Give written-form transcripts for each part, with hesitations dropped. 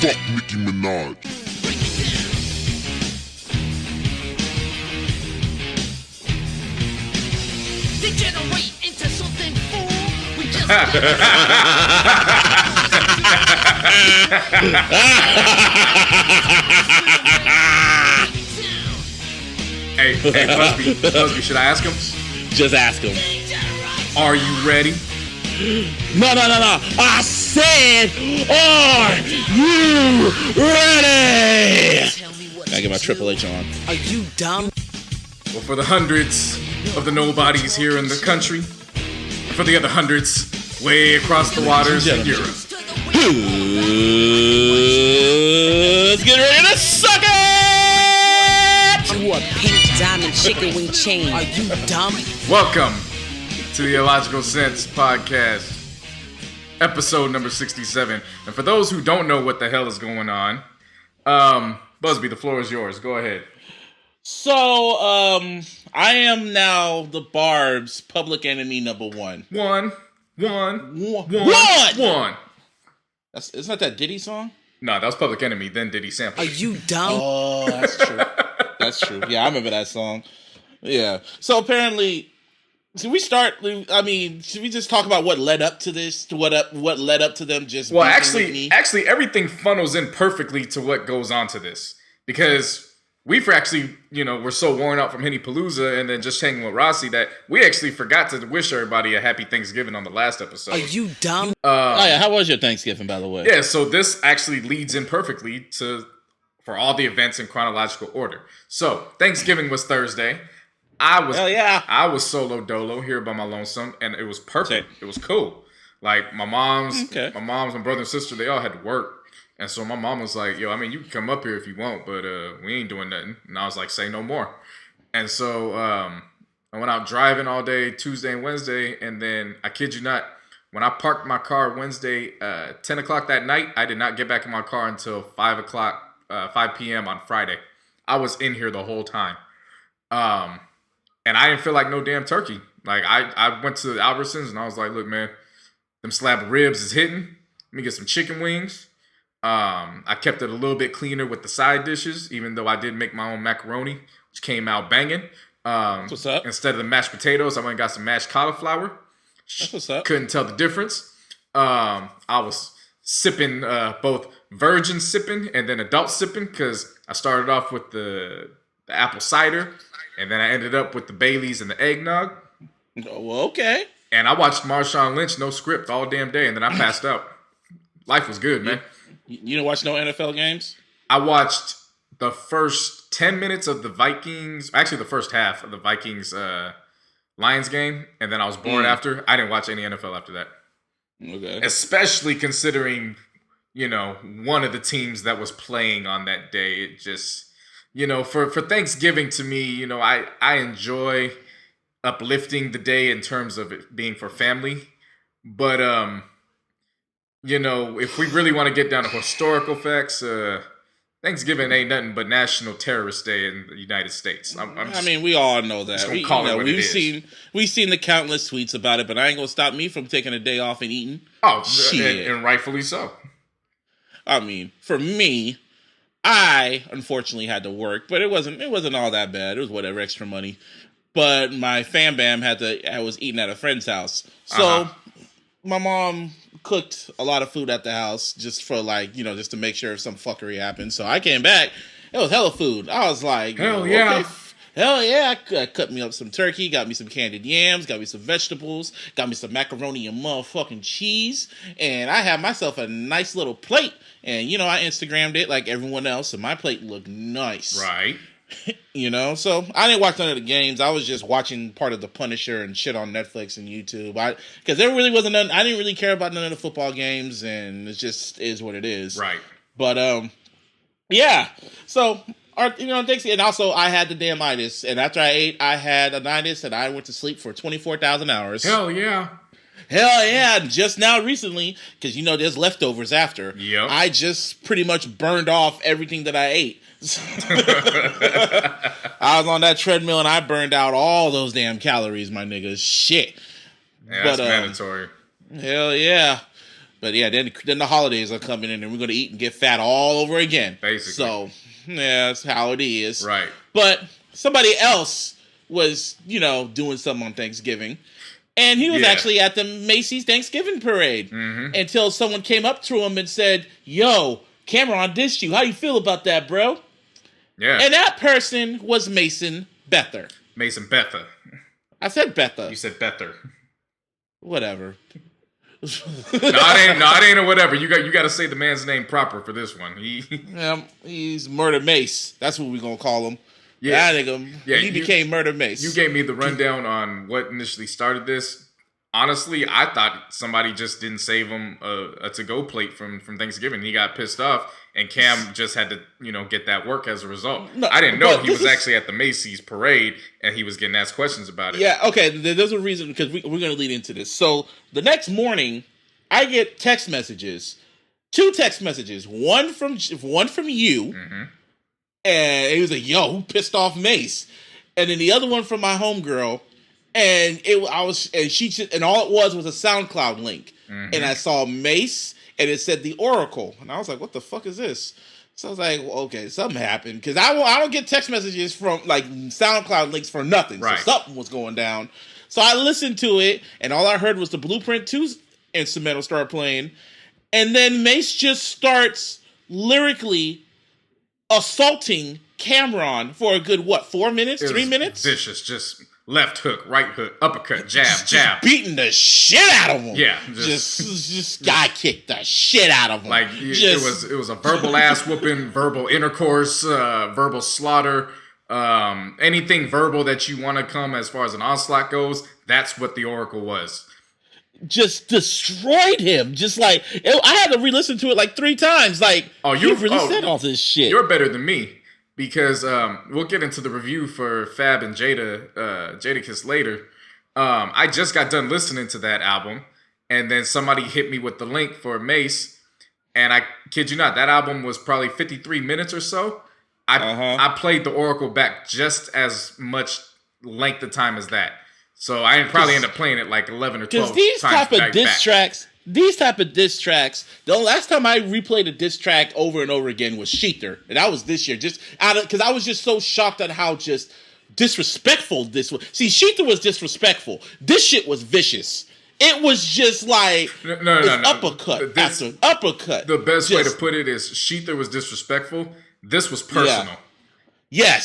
Fuck Nicki Minaj. Degenerate into something fool. We just Hey, Busby, should I ask him? Just ask him. Are you ready? No. I said, are you ready? I get my Triple H on. Are you dumb? Well, for the hundreds of the nobodies here in the country, and for the other hundreds way across the waters in Europe. Let's get ready to suck it! You a pink diamond chicken wing chain. Are you dumb? Welcome to the iLLogical Sense podcast, episode number 67. And for those who don't know what the hell is going on, Busby, the floor is yours. Go ahead. So, I am now the Barbz public enemy number one. One. Isn't that Diddy song? No, that was Public Enemy, then Diddy sample. Are you dumb? Oh, that's true. That's true. Yeah, I remember that song. Yeah. So apparently, should we just talk about what led up to this? What led up to them just? Well, actually, everything funnels in perfectly to what goes on to this, because we've actually, we're so worn out from Henny Palooza and then just hanging with Rossi that we actually forgot to wish everybody a happy Thanksgiving on the last episode. Are you dumb? How was your Thanksgiving, by the way? Yeah, so this actually leads in perfectly for all the events in chronological order. So Thanksgiving was Thursday. I was solo dolo here by my lonesome, and it was perfect. It was cool. Like my mom's, my brother and sister, they all had to work. And so my mom was like, yo, you can come up here if you want, but we ain't doing nothing. And I was like, say no more. And so I went out driving all day, Tuesday and Wednesday. And then, I kid you not, when I parked my car Wednesday, 10 o'clock that night, I did not get back in my car until 5 p.m. on Friday. I was in here the whole time. And I didn't feel like no damn turkey. Like, I went to Albertsons and I was like, look, man, them slab of ribs is hitting. Let me get some chicken wings. I kept it a little bit cleaner with the side dishes, even though I did make my own macaroni, which came out banging. What's up? Instead of the mashed potatoes, I went and got some mashed cauliflower. That's what's up. Couldn't tell the difference. I was sipping both virgin sipping and then adult sipping, because I started off with the apple cider, and then I ended up with the Baileys and the eggnog. Oh, okay. And I watched Marshawn Lynch, no script, all damn day, and then I passed out. Life was good, man. You didn't watch no NFL games? I watched the first 10 minutes of the Vikings, actually the first half of the Vikings Lions game, and then I was bored after. I didn't watch any NFL after that. Okay. Especially considering, one of the teams that was playing on that day. It just, for Thanksgiving to me, I enjoy uplifting the day in terms of it being for family. But, if we really want to get down to historical facts, Thanksgiving ain't nothing but National Terrorist Day in the United States. We all know that. We've seen the countless tweets about it, but I ain't gonna stop me from taking a day off and eating. Oh, shit. And rightfully so. For me, I unfortunately had to work, but it wasn't all that bad. It was whatever, extra money. But my fam bam I was eating at a friend's house, so my mom cooked a lot of food at the house just for just to make sure if some fuckery happened. So I came back, it was hella food. I was like, hell yeah. Okay, hell yeah. I cut me up some turkey, got me some candied yams, got me some vegetables, got me some macaroni and motherfucking cheese, and I had myself a nice little plate. And I Instagrammed it like everyone else, and my plate looked nice. Right. So I didn't watch none of the games. I was just watching part of The Punisher and shit on Netflix and YouTube. Because there really wasn't none. I didn't really care about none of the football games, and it just is what it is. Right. But yeah. So and also I had the damn itis, and after I ate, I had a itis, and I went to sleep for 24,000 hours. Hell yeah. Hell yeah. Just now recently, because there's leftovers after. Yep. I just pretty much burned off everything that I ate. I was on that treadmill and I burned out all those damn calories, my niggas. Shit. Yeah, that's mandatory. Hell yeah. But yeah, then the holidays are coming in, and we're gonna eat and get fat all over again. Basically. So yeah, that's how it is. Right. But somebody else was, doing something on Thanksgiving, and he was actually at the Macy's Thanksgiving parade until someone came up to him and said, "Yo, Cameron dissed you. How you feel about that, bro?" Yeah. And that person was Mason Bether. Mason Bether. I said Bether. You said Bether. Whatever. No, it ain't a whatever. You got to say the man's name proper for this one. He's Murder Mace. That's what we're gonna call him. Yeah, that nigga. Yeah, he became Murder Mace. You gave me the rundown on what initially started this. Honestly, I thought somebody just didn't save him a to-go plate from Thanksgiving. He got pissed off, and Cam just had to, get that work as a result. No, I didn't know he was actually at the Macy's parade, and he was getting asked questions about it. Yeah, okay, there's a reason, because we're going to lead into this. So, the next morning, I get text messages, 2 text messages, one from you, and he was like, "Yo, who pissed off Mace?" And then the other one from my homegirl. And all it was a SoundCloud link, and I saw Mase, and it said the Oracle, and I was like, "What the fuck is this?" So I was like, well, "Okay, something happened," because I don't get text messages from like SoundCloud links for nothing, right. So something was going down. So I listened to it, and all I heard was the Blueprint 2 instrumental start playing, and then Mase just starts lyrically assaulting Cameron for a good 4 minutes, 3 minutes, vicious, just. Left hook, right hook, uppercut, jab, jab. Just beating the shit out of him. Yeah. Just guy kicked the shit out of him. Like, it was a verbal ass whooping, verbal intercourse, verbal slaughter, anything verbal that you want to come as far as an onslaught goes, that's what the Oracle was. Just destroyed him. Just like, I had to re-listen to it like 3 times. Like, you really said all this shit. You're better than me. Because we'll get into the review for Fab and Jadakiss later. I just got done listening to that album, and then somebody hit me with the link for Mase, and I kid you not, that album was probably 53 minutes or so. I played the Oracle back just as much length of time as that. So I probably end up playing it like 11 or 12 times. Because these type of diss tracks, the last time I replayed a diss track over and over again was Sheether. And that was this year. Just because I was just so shocked at how just disrespectful this was. See, Sheether was disrespectful. This shit was vicious. It was just like no. uppercut after uppercut. The best way to put it is Sheether was disrespectful. This was personal. Yeah.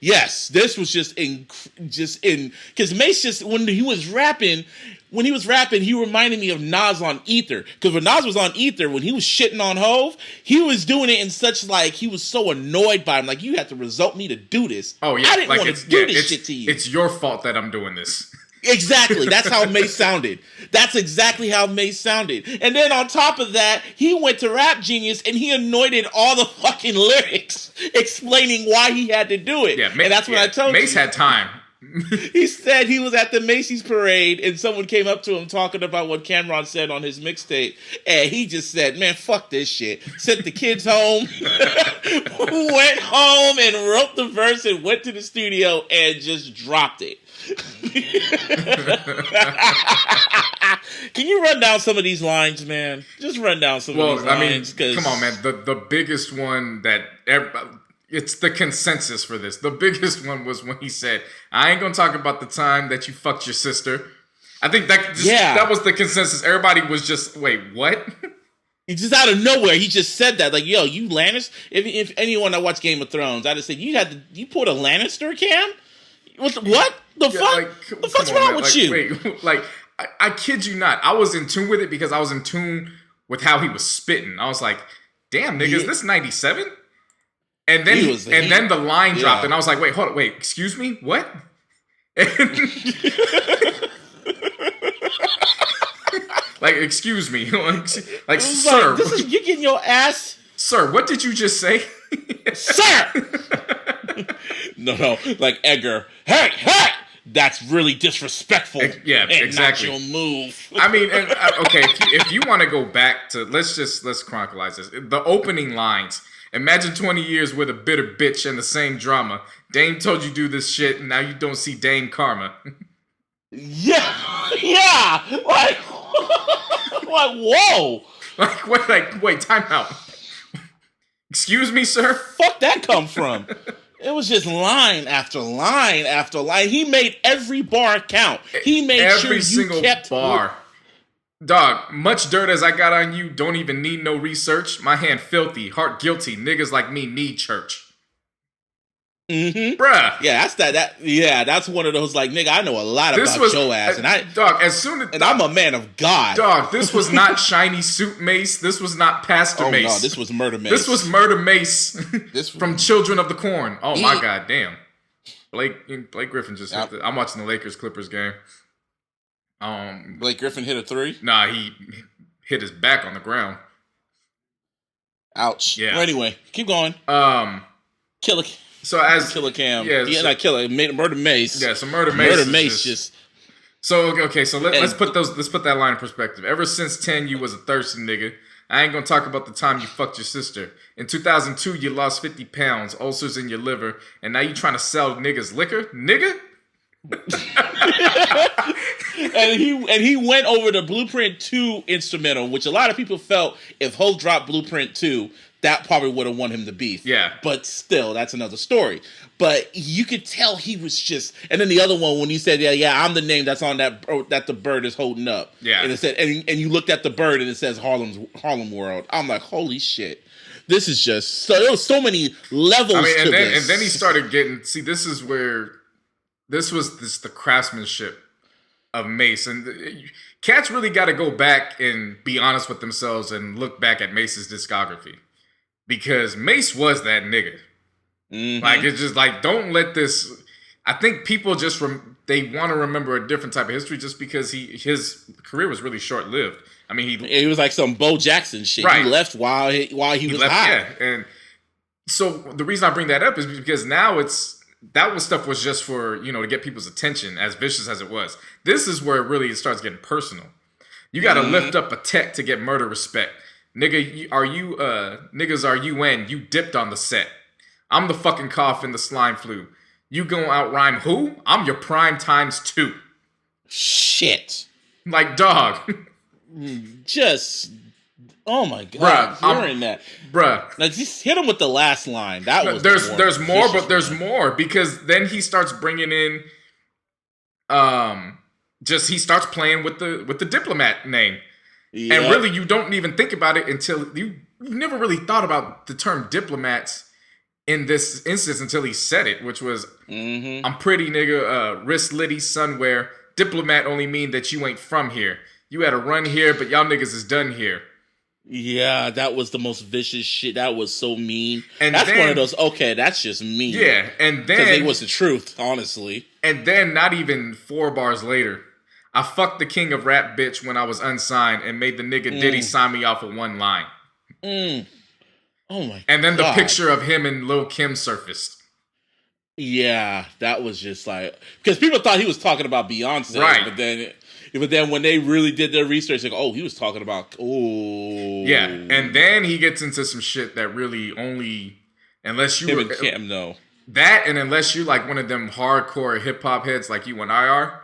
Yes, this was just in because Mase just when he was rapping, he reminded me of Nas on Ether. Because when Nas was on Ether, when he was shitting on Hove, he was doing it in such like he was so annoyed by him, like you had to result me to do this. Oh yeah, I didn't want to do this shit to you. It's your fault that I'm doing this. Exactly. That's how Mase sounded. That's exactly how Mase sounded. And then on top of that, he went to Rap Genius and he anointed all the fucking lyrics, explaining why he had to do it. Yeah, and that's what I told you. Mase had time. He said he was at the Macy's parade and someone came up to him talking about what Cameron said on his mixtape. And he just said, "Man, fuck this shit." Sent the kids home, went home and wrote the verse and went to the studio and just dropped it. Can you run down some of these lines, man? Just run down some of these lines. Come on, man. The biggest one that it's the consensus for this. The biggest one was when he said, "I ain't gonna talk about the time that you fucked your sister." I think that was the consensus. Everybody was just, wait, what? He just out of nowhere, he just said that. Like, yo, you Lannister? If anyone that watched Game of Thrones, I'd have said, you pulled a Lannister, Cam? What? The fuck? Like, the fuck's wrong with you? Wait, like, I kid you not. I was in tune with it because I was in tune with how he was spitting. I was like, damn, nigga, is this 97? And then the line dropped, and I was like, wait, excuse me? What? Like, excuse me. Like, sir. You're getting your ass. Sir, what did you just say? Sir! No, like Edgar. Hey! That's really disrespectful. Yeah, exactly. Not your move. I mean, okay, if you want to go back to, let's chronicleize this. The opening lines. Imagine 20 years with a bitter bitch and the same drama. Dame told you do this shit, and now you don't see Dame karma. Yeah. Like, Like, whoa. Wait, time out. Excuse me, sir? Fuck that come from? It was just line after line after line. He made every bar count. He made every sure you single kept bar. Dog, much dirt as I got on you, don't even need no research. My hand filthy, heart guilty. Niggas like me need church. Mm-hmm. Bruh. Yeah, that's one of those like, nigga, I know a lot about your ass. And I'm a man of God. Dog, this was not Shiny Suit Mace. This was not Pastor Mace. No, this was Murder Mace. This was Murder Mace from Children of the Corn. Oh my God, damn. Blake Griffin just hit I'm watching the Lakers Clippers game. Blake Griffin hit a 3? Nah, he hit his back on the ground. Ouch. Yeah. Well, anyway, keep going. Killer. So as Killer Cam. Yeah. Not Killer. Murder Mace. Yeah. So Murder Mace. Murder Mace just. So okay. So let's put that line in perspective. Ever since 10, you was a thirsty nigga. I ain't gonna talk about the time you fucked your sister. In 2002, you lost 50 pounds, ulcers in your liver, and now you trying to sell niggas liquor, nigga. and he went over the Blueprint 2 instrumental, which a lot of people felt if Ho dropped Blueprint 2, that probably would have won him the beef. Yeah. But still, that's another story. But you could tell he was just... And then the other one, when he said, yeah, I'm the name that's on that the bird is holding up. Yeah. And it said, and you looked at the bird and it says Harlem World. I'm like, holy shit. This is just... So there was so many levels to this. And then he started getting... See, this is where... This was the craftsmanship of Mase. And cats really got to go back and be honest with themselves and look back at Mace's discography. Because Mase was that nigga. Mm-hmm. Like, it's just like, don't let this... I think people just... they want to remember a different type of history just because his career was really short-lived. I mean, he was like some Bo Jackson shit. Right. He left while he was left, hot. Yeah. And so the reason I bring that up is because now stuff was just for, to get people's attention, as vicious as it was. This is where it starts getting personal. You got to lift up a tech to get murder respect. Nigga, are you in? You dipped on the set. I'm the fucking cough in the slime flu. You gonna outrhyme who? I'm your prime times 2. Shit. Like, dog. Just... Oh my God, hearing that, bruh. Now just hit him with the last line. That was there's more, but there's more because then he starts bringing in, he starts playing with the diplomat name, and really you don't even think about it until you never really thought about the term diplomats in this instance until he said it, which was I'm pretty nigga, wrist litty sunwear. Diplomat only mean that you ain't from here. You had a run here, but y'all niggas is done here. Yeah, that was the most vicious shit. That was so mean. And that's one of those, okay, that's just mean. Yeah, and then... Because it was the truth, honestly. And then, not even 4 bars later, I fucked the king of rap bitch when I was unsigned and made the nigga Diddy sign me off with one line. Oh my God. And then the picture of him and Lil' Kim surfaced. Yeah, that was just like... Because people thought he was talking about Beyonce. Right. But then when they really did their research, like, he was talking about, yeah, and then he gets into some shit that really only, unless you him and Kim know. That, and unless you're like one of them hardcore hip-hop heads like you and I are,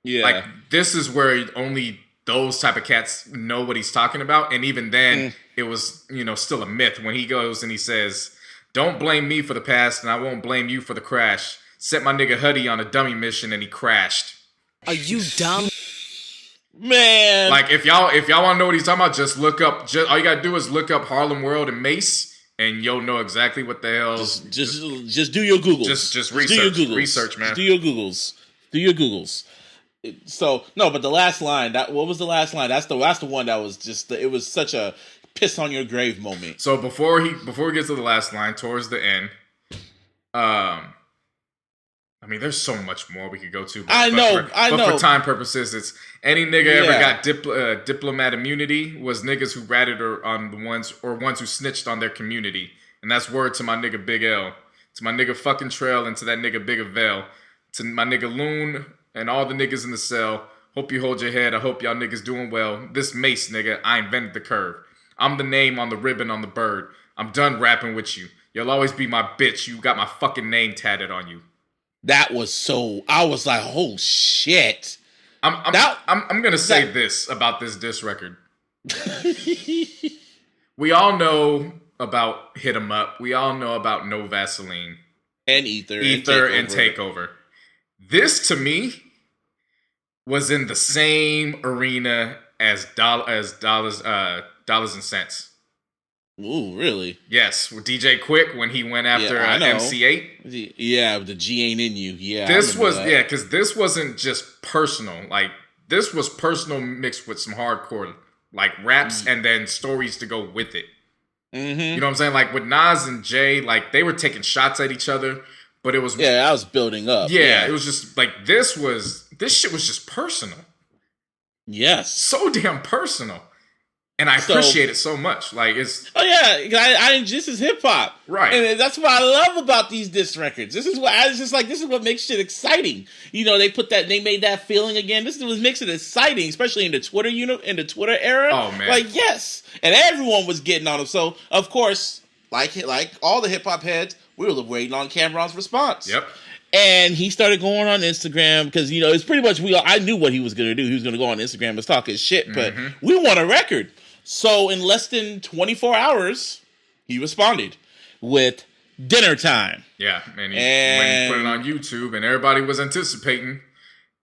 yeah, like, this is where only those type of cats know what he's talking about, and even then, it was, still a myth when he goes and he says, don't blame me for the past, and I won't blame you for the crash. Set my nigga Huddy on a dummy mission, and he crashed. Are you dumb? Man, like if y'all want to know what he's talking about, just look up. All you gotta do is look up Harlem World and Mace, and you'll know exactly what the hell. Just do your Googles. Just research. Do your Googles. Research, man. Do your Googles. So no, but the last line. What was the last line? That's the one that was just. It was such a piss on your grave moment. So before he gets to the last line, towards the end, I mean, there's so much more we could go to. But, I know. But for time purposes, it's any nigga ever got diplomat immunity was niggas who ratted on the ones who snitched on their community. And that's word to my nigga Big L, to my nigga fucking Trail, and to that nigga Big Avell, to my nigga Loon and all the niggas in the cell. Hope you hold your head. I hope y'all niggas doing well. This Mase nigga, I invented the curve. I'm the name on the ribbon on the bird. I'm done rapping with you. You'll always be my bitch. You got my fucking name tatted on you. That was so... I was like, oh, shit. I'm gonna say this about this diss record. We all know about Hit 'Em Up. We all know about No Vaseline and Ether and Takeover. This to me was in the same arena as Dollars and Cents. Ooh, really? Yes, with DJ Quick when he went after MC8. Yeah, the G ain't in you. Yeah, this was because this wasn't just personal. Like this was personal mixed with some hardcore like raps and then stories to go with it. Mm-hmm. You know what I'm saying? Like with Nas and Jay, like they were taking shots at each other, but it was I was building up. Yeah, it was just like this shit was just personal. Yes, so damn personal. And I appreciate it so much. Like it's this is hip hop, right? And that's what I love about these diss records. This is what makes shit exciting. You know, they made that feeling again. This was makes it exciting, especially in the Twitter in the Twitter era. Oh man, like yes, and everyone was getting on them. So of course, like all the hip hop heads, we were waiting on Cameron's response. Yep. And he started going on Instagram because it's pretty much I knew what he was going to do. He was going to go on Instagram and talk his shit, but we want a record. So in less than 24 hours, he responded with Dinner Time. Yeah, and he put it on YouTube, and everybody was anticipating.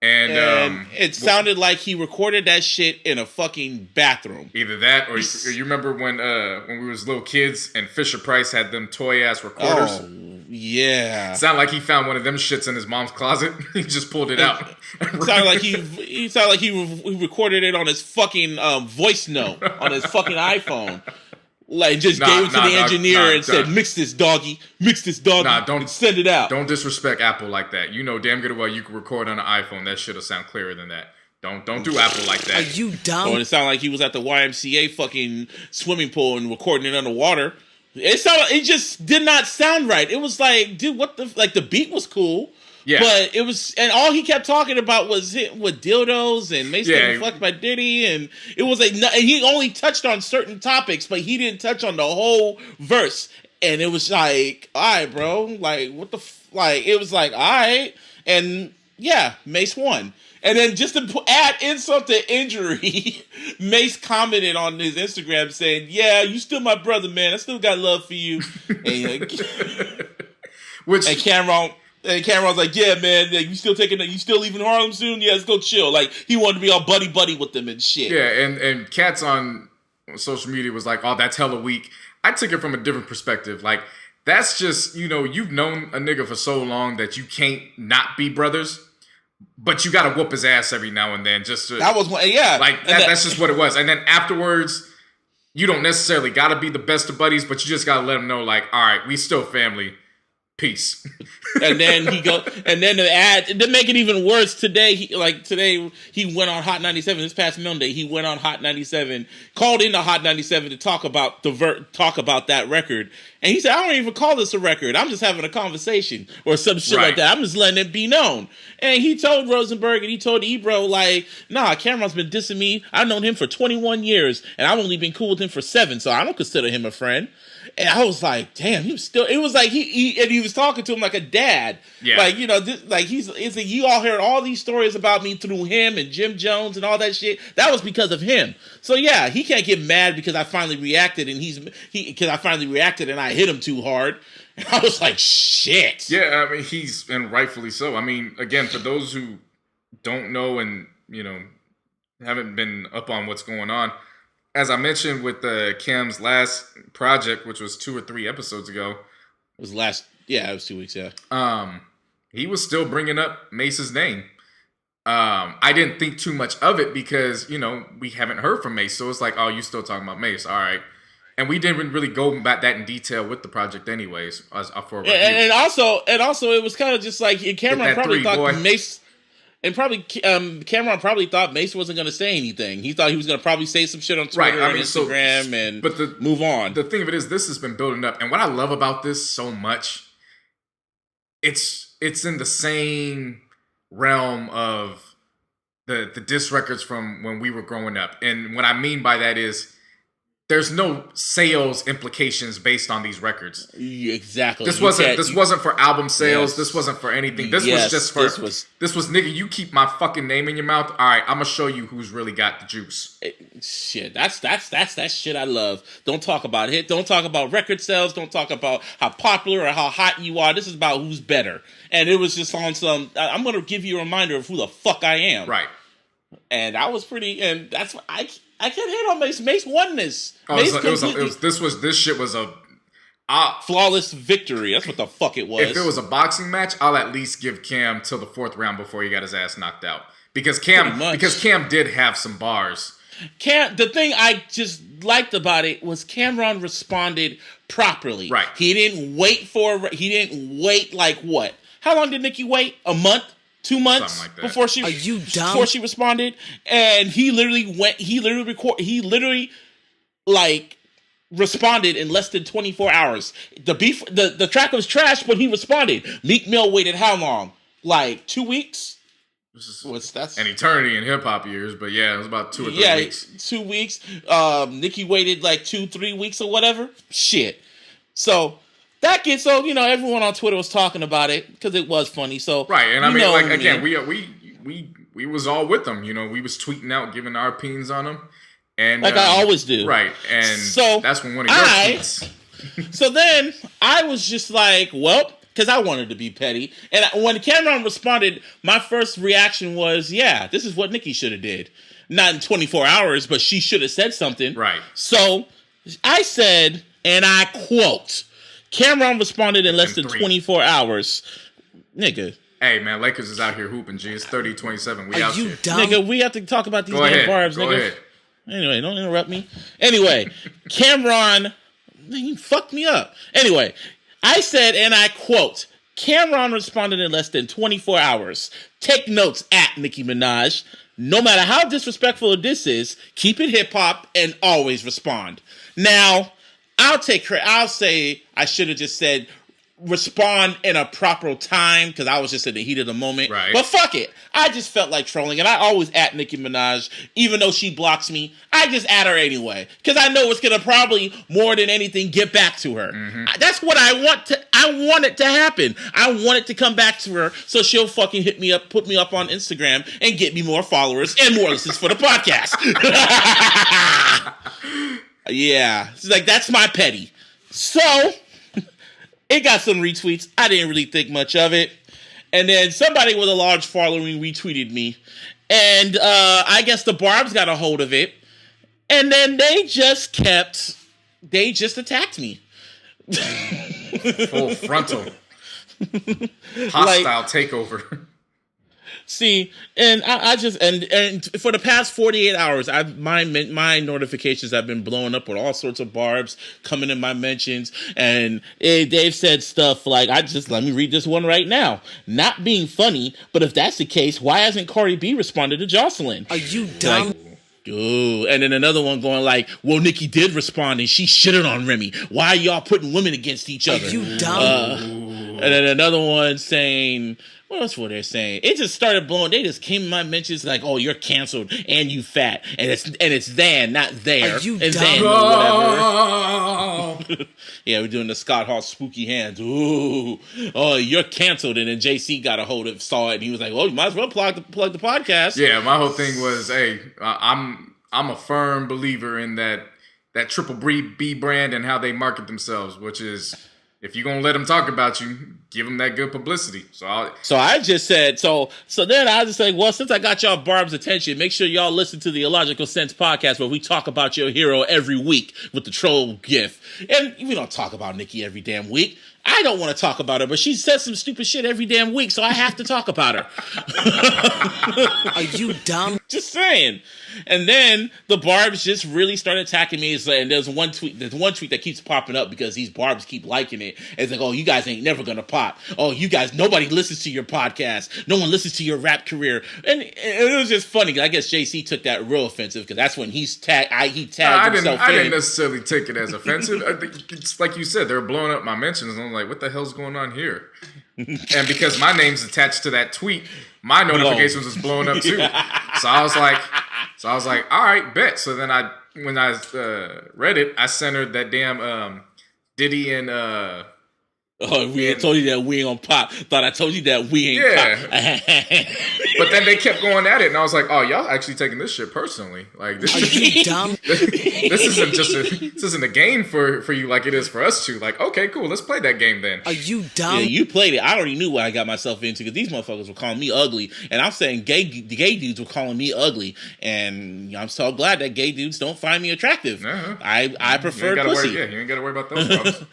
And it sounded like he recorded that shit in a fucking bathroom. Either that, or you remember when we was little kids and Fisher Price had them toy ass recorders. Oh, yeah. Sounded like he found one of them shits in his mom's closet. He just pulled it out. Sounded like he recorded it on his fucking voice note on his fucking iPhone. Like gave it to the engineer and said, "Mix this doggy, don't send it out." Don't disrespect Apple like that. You know damn good well you can record on an iPhone. That shit'll sound clearer than that. Don't do Apple like that. Are you dumb? Or it sounded like he was at the YMCA fucking swimming pool and recording it underwater. It just did not sound right. It was like, dude, what the the beat was cool. Yeah. But it was, and all he kept talking about was with dildos and Mase getting fucked by Diddy, and it was and he only touched on certain topics, but he didn't touch on the whole verse. And it was like, all right, bro, like what the it was like, all right, and yeah, Mase won. And then just to add insult to injury, Mase commented on his Instagram saying, "Yeah, you still my brother, man. I still got love for you." And Cameron's like, "Yeah, man, you still leaving Harlem soon? Yeah, let's go chill." Like he wanted to be all buddy with them and shit. Yeah, and cats on social media was like, "Oh, that's hella weak." I took it from a different perspective. Like that's just you've known a nigga for so long that you can't not be brothers. But you gotta whoop his ass every now and then just to... That was one, yeah. Like, that's just what it was. And then afterwards, you don't necessarily gotta be the best of buddies, but you just gotta let him know, like, all right, we still family. Peace. And then to make it even worse, today he went on Hot 97 this past Monday. He went on Hot 97, called into Hot 97 to talk about that record. And he said, "I don't even call this a record. I'm just having a conversation or some shit like that. I'm just letting it be known." And he told Rosenberg and he told Ebro, like, "Nah, Cameron's been dissing me. I've known him for 21 years and I've only been cool with him for 7, so I don't consider him a friend." And I was like, damn, he was still, it was like he was talking to him like a dad. Yeah. Like, you all heard all these stories about me through him and Jim Jones and all that shit. That was because of him. So yeah, he can't get mad because I finally reacted and I hit him too hard. And I was like, shit. Yeah, I mean, and rightfully so. I mean, again, for those who don't know and, haven't been up on what's going on, as I mentioned with Cam's last project, which was 2 or 3 episodes ago. It was 2 weeks, yeah. He was still bringing up Mase's name. I didn't think too much of it because, we haven't heard from Mase. So it's like, oh, you still talking about Mase. All right. And we didn't really go about that in detail with the project anyways. For a review. And also it was kind of just like Cameron probably thought Mase... And probably Cameron probably thought Mase wasn't going to say anything. He thought he was going to probably say some shit on Twitter and Instagram move on. The thing of it is, this has been building up. And what I love about this so much, it's in the same realm of the diss records from when we were growing up. And what I mean by that is there's no sales implications based on these records. Exactly. This wasn't for album sales. Yes. This wasn't for anything. This was just for this was nigga, you keep my fucking name in your mouth. All right, I'm gonna show you who's really got the juice. Shit, that's that shit I love. Don't talk about it. Don't talk about record sales. Don't talk about how popular or how hot you are. This is about who's better. And it was just on some. I'm gonna give you a reminder of who the fuck I am. Right. And I was pretty. And that's what I can't hate on Mase. Mase won this. Oh, this shit was a flawless victory. That's what the fuck it was. If it was a boxing match, I'll at least give Cam till the 4th round before he got his ass knocked out. Because Cam did have some bars. The thing I just liked about it was Cameron responded properly. Right. He didn't wait like what? How long did Nicki wait? A month? 2 months like before she responded, and he literally responded in less than 24 hours. The track was trash, but he responded. Meek Mill waited how long? Like 2 weeks? That's an eternity in hip hop years, but yeah, it was about 2 or 3 weeks. 2 weeks. Nicki waited like 2-3 weeks or whatever. Shit. So that gets everyone on Twitter was talking about it because it was funny. So right, and I mean, like again, we was all with them. We was tweeting out, giving our opinions on them, and like I always do. Right, and so that's when one of your tweets. So then I was just like, well, because I wanted to be petty, and when Cameron responded, my first reaction was, yeah, this is what Nicki should have did. Not in 24 hours, but she should have said something. Right. So I said, and I quote. Cameron responded in less than 24 hours. Nigga. Hey, man, Lakers is out here hooping, G. It's 30-27. We out here. Dumb? Nigga, we have to talk about these damn Barbz, nigga. Go ahead. Anyway, don't interrupt me. Anyway, Cameron, he fucked me up. Anyway, I said, and I quote, Cameron responded in less than 24 hours. Take notes at Nicki Minaj. No matter how disrespectful this is, keep it hip-hop and always respond. Now, I'll say I should have just said respond in a proper time because I was just in the heat of the moment. Right. But fuck it. I just felt like trolling, and I always at Nicki Minaj, even though she blocks me. I just at her anyway because I know it's gonna probably more than anything get back to her. Mm-hmm. That's what I want it to happen. I want it to come back to her so she'll fucking hit me up, put me up on Instagram, and get me more followers and more listens for the podcast. Yeah, it's like that's my petty. So it got some retweets. I didn't really think much of it, and then somebody with a large following retweeted me, and I guess the Barbz got a hold of it, and then they just attacked me. Full frontal, hostile takeover. See, and I just and for the past 48 hours, my notifications have been blowing up with all sorts of Barbz coming in my mentions, and they've said stuff like, let me read this one right now. Not being funny, but if that's the case, why hasn't Cardi B responded to Jocelyn? Are you dumb? Like, ooh, and then another one going like, well, Nicki did respond and she shitted on Remy. Why are y'all putting women against each other? Are you dumb? And then another one saying, what else were they saying? It just started blowing. They just came in my mentions like, "Oh, you're canceled and you fat," and it's then, not there. Are you and dumb? Then, whatever. Yeah, we're doing the Scott Hall spooky hands. Ooh, oh, you're canceled. And then JC got a hold of, saw it, and he was like, "Well, you might as well plug the podcast." Yeah, my whole thing was, hey, I'm a firm believer in that Triple B brand and how they market themselves, which is, if you're going to let them talk about you, give them that good publicity. So I just said, so then I just like, well, since I got y'all Barb's attention, make sure y'all listen to the iLLogical Sense podcast where we talk about your hero every week with the troll gif. And we don't talk about Nicki every damn week. I don't want to talk about her, but she says some stupid shit every damn week, so I have to talk about her. Are you dumb? Just saying. And then the Barbz just really started attacking me. And there's one tweet that keeps popping up because these Barbz keep liking it. It's like, oh, you guys ain't never gonna pop. Oh, you guys, nobody listens to your podcast. No one listens to your rap career. And it was just funny. I guess JC took that real offensive because that's when he tagged himself I didn't necessarily take it as offensive. It's like you said, they're blowing up my mentions. And I'm like, what the hell's going on here? And because my name's attached to that tweet, my notifications was blowing up too. So I was like, all right, bet. So then I when I read it, I sent her that damn Diddy and we ain't told you that we ain't on pop. Thought I told you that we ain't pop. But then they kept going at it, and I was like, "Oh, y'all actually taking this shit personally? Like, this is you dumb? this isn't a game for you like it is for us two. Like, okay, cool, let's play that game then." Are you dumb? Yeah, you played it. I already knew what I got myself into because these motherfuckers were calling me ugly, and I'm saying the gay dudes were calling me ugly, and I'm so glad that gay dudes don't find me attractive. Uh-huh. I prefer pussy. You ain't gotta worry about those problems.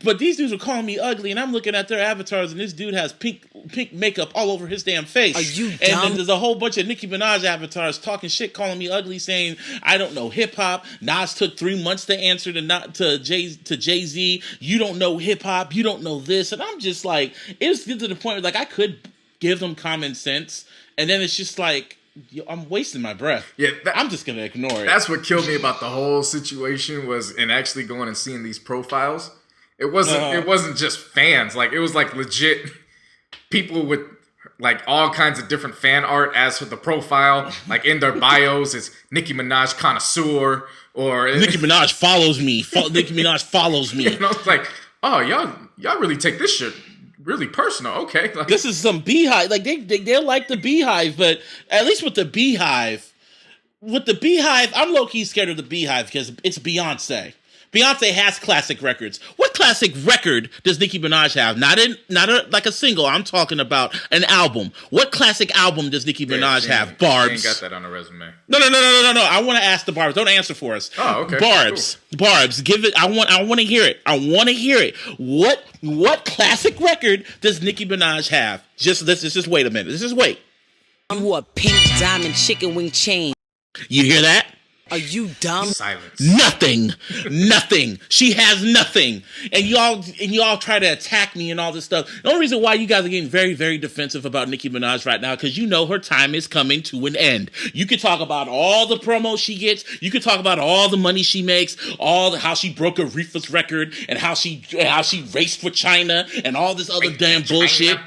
But these dudes were calling me ugly, and I'm looking at their avatars, and this dude has pink makeup all over his damn face. Are you dumb? And then there's a whole bunch of Nicki Minaj avatars talking shit, calling me ugly, saying I don't know hip hop. Nas took 3 months to answer to Jay-Z. You don't know hip hop. You don't know this, and I'm just like, it's to the point where like I could give them common sense, and then it's just like, I'm wasting my breath. Yeah, I'm just gonna ignore it. That's what killed me about the whole situation was in actually going and seeing these profiles. It wasn't just fans. Like, it was like legit people with like all kinds of different fan art as for the profile. Like in their bios, it's Nicki Minaj connoisseur or Nicki Minaj follows me. Nicki Minaj follows me. And I was like, oh, y'all really take this shit really personal. Okay. Like, this is some Beehive. Like they're like the Beehive, but at least with the Beehive, I'm low-key scared of the Beehive because it's Beyonce. Beyonce has classic records. What classic record does Nicki Minaj have? Not like a single. I'm talking about an album. What classic album does Nicki Minaj have? Barbz. She ain't got that on her resume. No. I want to ask the Barbz. Don't answer for us. Oh, okay. Barbz. Cool. Barbz. Give it. I want to hear it. I want to hear it. What classic record does Nicki Minaj have? Let's just wait a minute. Let's just wait. You wore a pink diamond chicken wing chain. You hear that? Are you dumb? Silence. Nothing. She has nothing. And y'all try to attack me and all this stuff. The only reason why you guys are getting very, very defensive about Nicki Minaj right now, because you know her time is coming to an end. You could talk about all the promos she gets. You could talk about all the money she makes, how she broke Aretha's record, and how she raced with China, and all this other damn bullshit.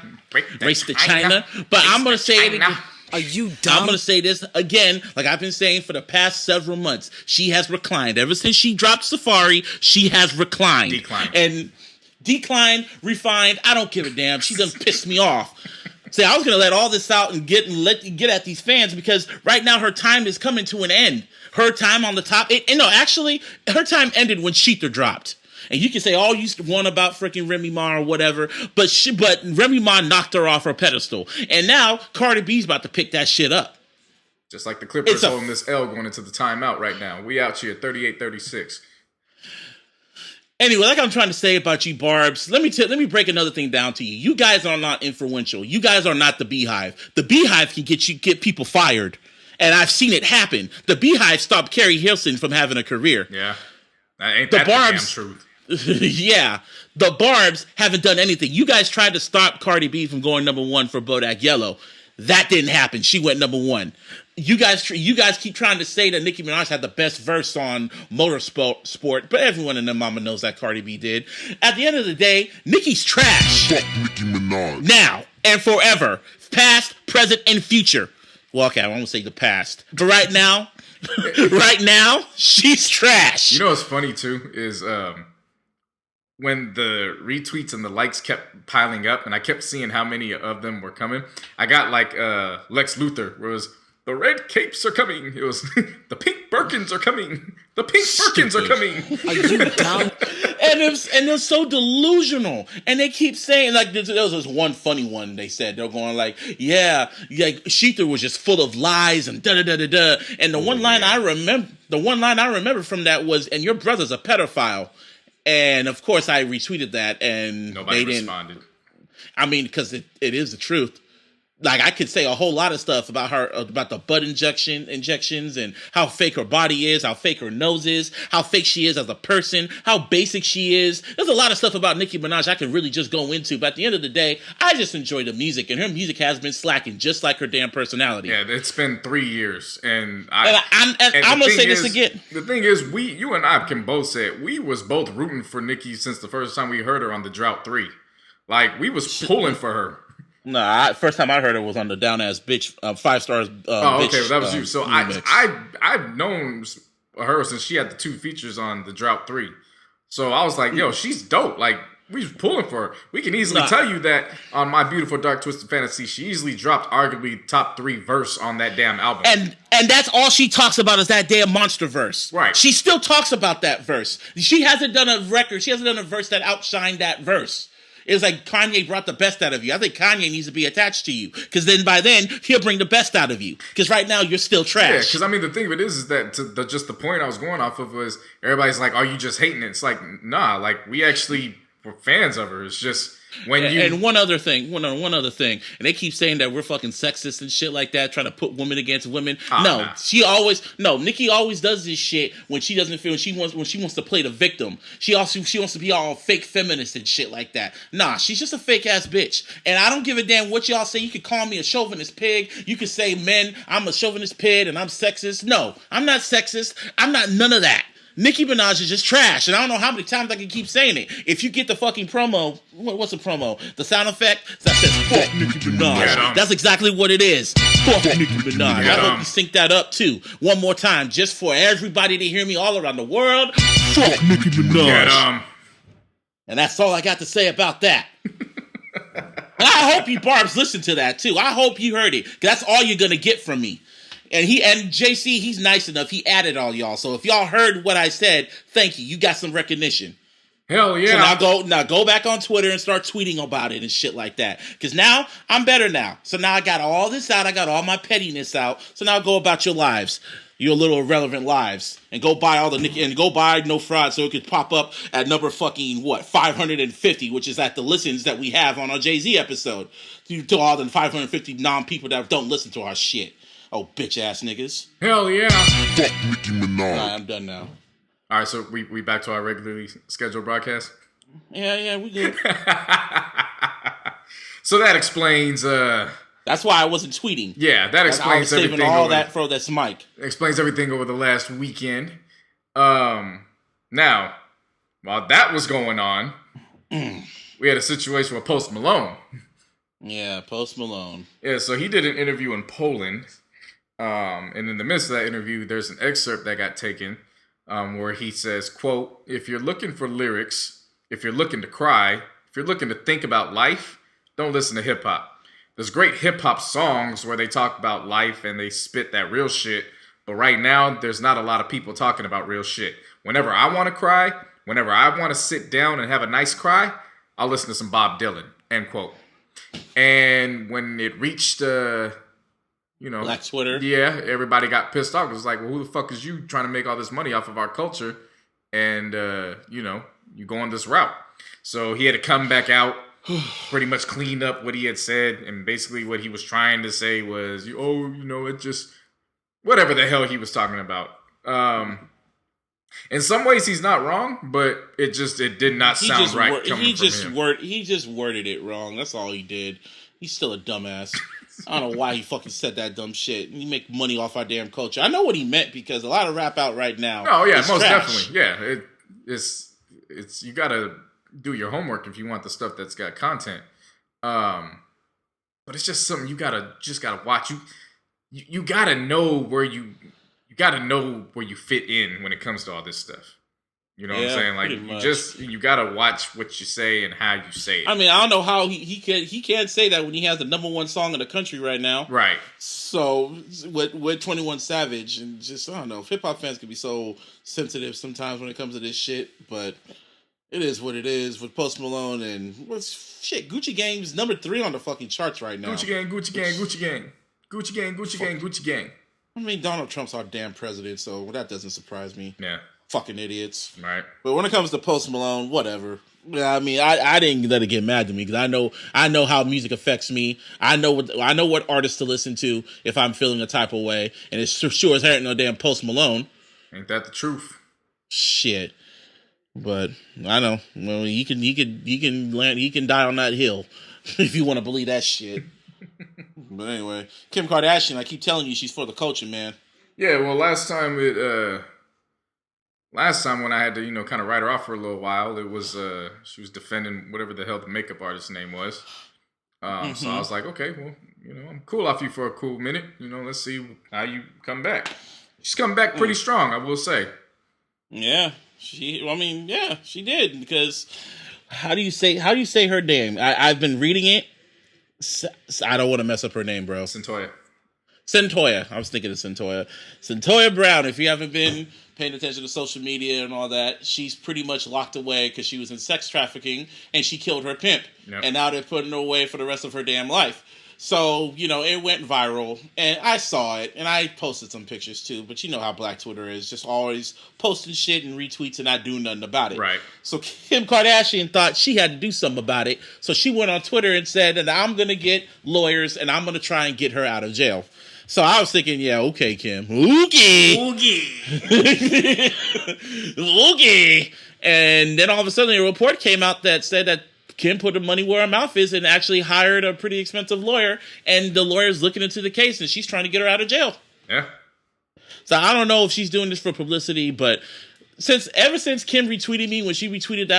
Race to China. But I'm going to say it again. Are you dumb? I'm going to say this again, like I've been saying for the past several months. She has reclined. Ever since she dropped Safari, she has reclined. Declined, refined. I don't give a damn. She done pissed me off. See, I was going to let all this out and get at these fans because right now her time is coming to an end. Her time on the top. Actually, her time ended when Sheether dropped. And you can say all you want about freaking Remy Ma or whatever, but Remy Ma knocked her off her pedestal. And now Cardi B's about to pick that shit up. Just like the Clippers holding this L going into the timeout right now. We out here 38-36. Anyway, like I'm trying to say about you, Barbz, let me break another thing down to you. You guys are not influential. You guys are not the Beehive. The Beehive can get people fired. And I've seen it happen. The Beehive stopped Carrie Hilson from having a career. Yeah. Ain't that the damn truth. Yeah, the Barbz haven't done anything. You guys tried to stop Cardi B from going number one for Bodak Yellow. That didn't happen. She went number one. You guys keep trying to say that Nicki Minaj had the best verse on Motorsport, but everyone in their mama knows that Cardi B did. At the end of the day, Nicki's trash. Fuck Nicki Minaj. Now and forever. Past, present, and future. Well, okay, I won't say the past. But right now, she's trash. You know what's funny, too, is when the retweets and the likes kept piling up, and I kept seeing how many of them were coming, I got like Lex Luthor, where it was, the red capes are coming. It was, the pink Birkins are coming. The pink Birkins are coming. Are you dumb? And they're so delusional. And they keep saying, like, there was this one funny one they said. They're going like, yeah, like, Sheether was just full of lies and da-da-da-da-da. And the one line I remember from that was, and your brother's a pedophile. And, of course, I retweeted that, and nobody responded. I mean, because it is the truth. Like, I could say a whole lot of stuff about her, about the butt injections and how fake her body is, how fake her nose is, how fake she is as a person, how basic she is. There's a lot of stuff about Nicki Minaj I could really just go into. But at the end of the day, I just enjoy the music. And her music has been slacking, just like her damn personality. Yeah, it's been 3 years. And I'm going to say this again. The thing is, you and I can both say it. We was both rooting for Nicki since the first time we heard her on the Drought 3. Like, we was pulling for her. No, first time I heard it was on the Down Ass Bitch 5 stars. Okay, well, that was you. So I've known her since she had the 2 features on the Drought 3. So I was like, yo, she's dope. Like, we was pulling for her. We can easily tell you that on My Beautiful Dark Twisted Fantasy, she easily dropped arguably top 3 verse on that damn album. And that's all she talks about is that damn monster verse. Right. She still talks about that verse. She hasn't done a record. She hasn't done a verse that outshined that verse. It's like Kanye brought the best out of you. I think Kanye needs to be attached to you. Because then by then, he'll bring the best out of you. Because right now, you're still trash. Yeah, because I mean, the thing of it is that just the point I was going off of was everybody's like, are you just hating it? It's like, nah, like we actually were fans of her. It's just when you... And one other thing. And they keep saying that we're fucking sexist and shit like that, trying to put women against women. Nicki always does this shit when she doesn't feel when she wants to play the victim. She wants to be all fake feminist and shit like that. Nah, she's just a fake ass bitch. And I don't give a damn what y'all say. You could call me a chauvinist pig. You could say I'm a chauvinist pig and I'm sexist. No, I'm not sexist. I'm not none of that. Nicki Minaj is just trash, and I don't know how many times I can keep saying it. If you get the fucking promo, what's the promo? The sound effect that says "fuck Nicki Minaj." That's exactly what it is. Fuck Nicki Minaj. I hope you sync that up too. One more time, just for everybody to hear me all around the world. Fuck Nicki Minaj. And that's all I got to say about that. And I hope you Barbz listened to that too. I hope you heard it, because that's all you're gonna get from me. And JC, he's nice enough. He added all y'all. So if y'all heard what I said, thank you. You got some recognition. Hell yeah. So now go back on Twitter and start tweeting about it and shit like that. Because now I'm better now. So now I got all this out. I got all my pettiness out. So now go about your lives. Your little irrelevant lives. And go buy all the Nicki and go buy No Fraud so it could pop up at number fucking 550, which is at the listens that we have on our Jay-Z episode. To all the 550 non-people that don't listen to our shit. Oh, bitch ass niggas. Hell yeah. Fuck Nicki Minaj. Alright, I'm done now. Alright, so we back to our regularly scheduled broadcast? Yeah, we good. So that explains that's why I wasn't tweeting. Yeah, that explains everything. I was saving all that for this mic. Explains everything over the last weekend. Now, while that was going on, we had a situation with Post Malone. Yeah, Post Malone. Yeah, so he did an interview in Poland. And in the midst of that interview, there's an excerpt that got taken where he says, quote, if you're looking for lyrics, if you're looking to cry, if you're looking to think about life, don't listen to hip hop. There's great hip hop songs where they talk about life and they spit that real shit. But right now, there's not a lot of people talking about real shit. Whenever I want to cry, whenever I want to sit down and have a nice cry, I'll listen to some Bob Dylan, end quote. And when it reached, Black Twitter. Yeah, everybody got pissed off. It was like, well, who the fuck is you trying to make all this money off of our culture? And, you go on this route. So he had to come back out, pretty much clean up what he had said. And basically what he was trying to say was, it just, whatever the hell he was talking about. In some ways he's not wrong, but it did not sound right coming from him. He just worded it wrong. That's all he did. He's still a dumbass. I don't know why he fucking said that dumb shit. You make money off our damn culture. I know what he meant because a lot of rap out right now. Oh yeah, most trash. Definitely. Yeah, it's you gotta do your homework if you want the stuff that's got content. But it's just something you gotta watch. You gotta know where you fit in when it comes to all this stuff. You know what I'm saying? Like you gotta watch what you say and how you say it. I mean, I don't know how he can't say that when he has the number one song in the country right now. Right. So with 21 Savage and just I don't know, hip hop fans can be so sensitive sometimes when it comes to this shit, but it is what it is with Post Malone and Gucci Game's number 3 on the fucking charts right now. Gucci Gang. I mean, Donald Trump's our damn president, so that doesn't surprise me. Yeah. Fucking idiots. Right. But when it comes to Post Malone, whatever. I mean, I didn't let it get mad to me because I know how music affects me. I know what artists to listen to if I'm feeling a type of way, and it's sure as hell no damn Post Malone. Ain't that the truth? Shit. But I know. Well, he can die on that hill if you want to believe that shit. But anyway, Kim Kardashian, I keep telling you, she's for the culture, man. Yeah. Well, last time when I had to, kind of write her off for a little while, it was she was defending whatever the hell the makeup artist's name was. So I was like, okay, well, I'm cool off you for a cool minute. Let's see how you come back. She's coming back pretty strong, I will say. Yeah, she did, because how do you say her name? I've been reading it. I don't want to mess up her name, bro. Centoya. I was thinking of Centoya. Centoya Brown. If you haven't been paying attention to social media and all that, she's pretty much locked away because she was in sex trafficking and she killed her pimp. Yep. And now they're putting her away for the rest of her damn life. So, it went viral, and I saw it, and I posted some pictures too, but you know how Black Twitter is, just always posting shit and retweets and not doing nothing about it. Right. So Kim Kardashian thought she had to do something about it, so she went on Twitter and said that I'm going to get lawyers, and I'm going to try and get her out of jail. So I was thinking, yeah, okay, Kim. Okay. Okay. And then all of a sudden a report came out that said that Kim put her money where her mouth is and actually hired a pretty expensive lawyer, and the lawyer's looking into the case, and she's trying to get her out of jail. Yeah. So I don't know if she's doing this for publicity, but ever since Kim retweeted me when she retweeted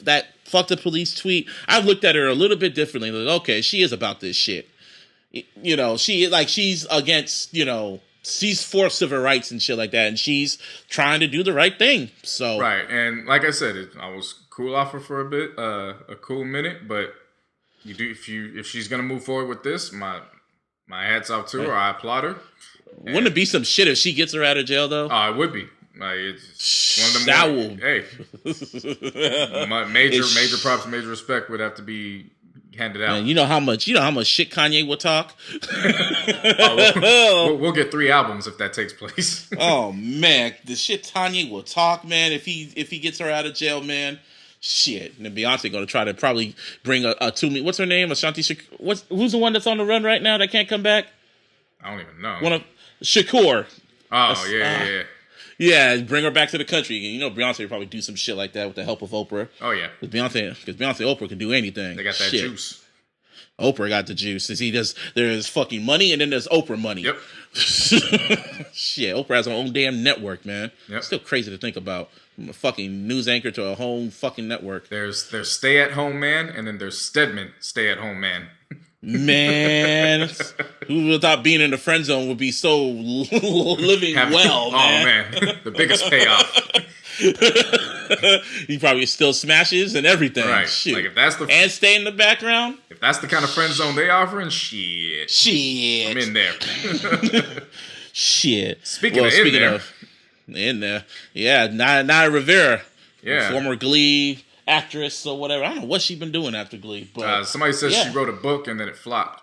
that fuck the police tweet, I've looked at her a little bit differently. Like, okay, she is about this shit. She's against, she's for civil rights and shit like that, and she's trying to do the right thing. So right, and like I said, I was cool off her for a bit, a cool minute, but if she's gonna move forward with this, my hats off to her. I applaud her. Wouldn't it be some shit if she gets her out of jail though? Oh, it would be. Like, it's one of them. Hey, major props, major respect would have to be handed out. Man, you know how much shit Kanye will talk. We'll get 3 albums if that takes place. Oh man, the shit Kanye will talk, man. If he gets her out of jail, man. Shit, and then Beyonce gonna try to probably bring a what's her name? Ashanti who's the one that's on the run right now that can't come back? I don't even know. Shakur. Oh, yeah. Yeah, bring her back to the country. Beyonce would probably do some shit like that with the help of Oprah. Oh, yeah. Because Oprah can do anything. They got that juice. Oprah got the juice. There's fucking money, and then there's Oprah money. Yep. Shit, Oprah has her own damn network, man. Yep. It's still crazy to think about. From a fucking news anchor to a whole fucking network. There's stay-at-home man, and then there's Stedman stay-at-home man. Man, who would thought being in the friend zone would be so living well, man. Oh, man. The biggest payoff. He probably still smashes and everything. Right. Shit. Like if that's and stay in the background. If that's the kind of friend zone they offering, shit. I'm in there. Shit. Speaking of in there. Yeah, Naya Rivera. Yeah. Former Glee actress or whatever. I don't know what she's been doing after Glee. But somebody says she wrote a book and then it flopped.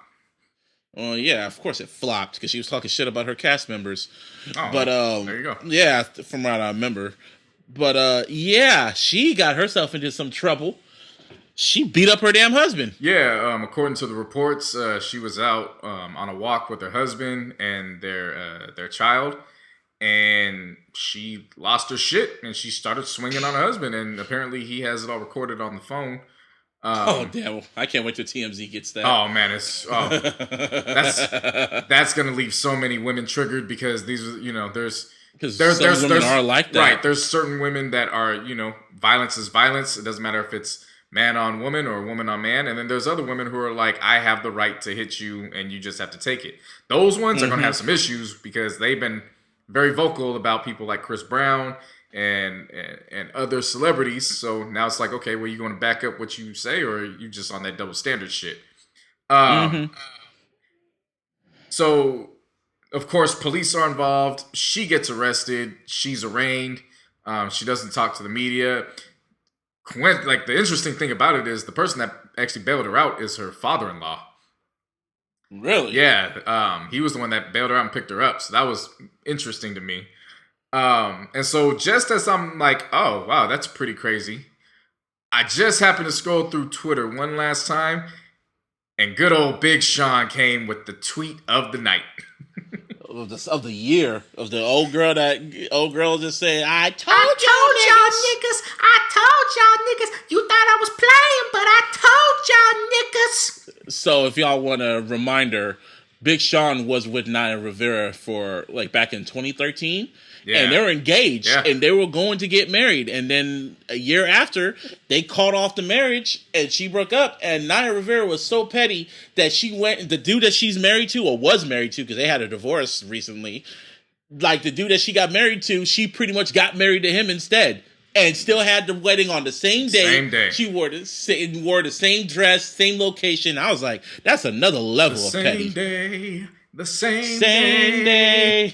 Oh, yeah, of course it flopped because she was talking shit about her cast members. Oh, but there you go. Yeah, from what I remember. But yeah, she got herself into some trouble. She beat up her damn husband. Yeah, according to the reports, she was out on a walk with her husband and their child, and she lost her shit and she started swinging on her husband, and apparently he has it all recorded on the phone. Oh damn! I can't wait till TMZ gets that. Oh man, that's gonna leave so many women triggered because these are there's women are like that. Right, there's certain women that are violence is violence. It doesn't matter if it's man on woman or woman on man, and then there's other women who are like, I have the right to hit you and you just have to take it. Those ones are gonna have some issues because they've been very vocal about people like Chris Brown and other celebrities. So now it's like, okay, well, you going to back up what you say, or are you just on that double standard shit? So, of course, police are involved. She gets arrested. She's arraigned. She doesn't talk to the media. Like, the interesting thing about it is the person that actually bailed her out is her father-in-law. Really? Yeah. He was the one that bailed her out and picked her up. So that was interesting to me. And so just as I'm like, oh, wow, that's pretty crazy, I just happened to scroll through Twitter one last time, and good old Big Sean came with the tweet of the night. of the year, of the old girl just saying, I told y'all niggas, you thought I was playing, but I told y'all niggas. So if y'all want a reminder, Big Sean was with Naya Rivera for back in 2013. Yeah. And they were engaged, and they were going to get married. And then a year after, they called off the marriage, and she broke up. And Naya Rivera was so petty that she went, the dude that she's married to, or was married to, because they had a divorce recently, like the dude that she got married to, she pretty much got married to him instead. And still had the wedding on the same day. Same day. She wore the same dress, same location. I was like, that's another level of petty. The same day.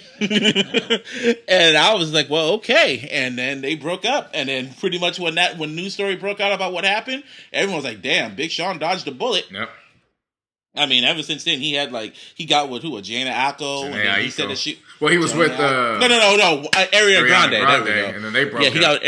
And I was like, well, okay. And then they broke up. And then pretty much when news story broke out about what happened, everyone was like, damn, Big Sean dodged a bullet. Yep. I mean, ever since then, he got with who? Jana Aiko. And then he said that she. Well, he was with. No. Ariana Grande. There we go. And then they broke up.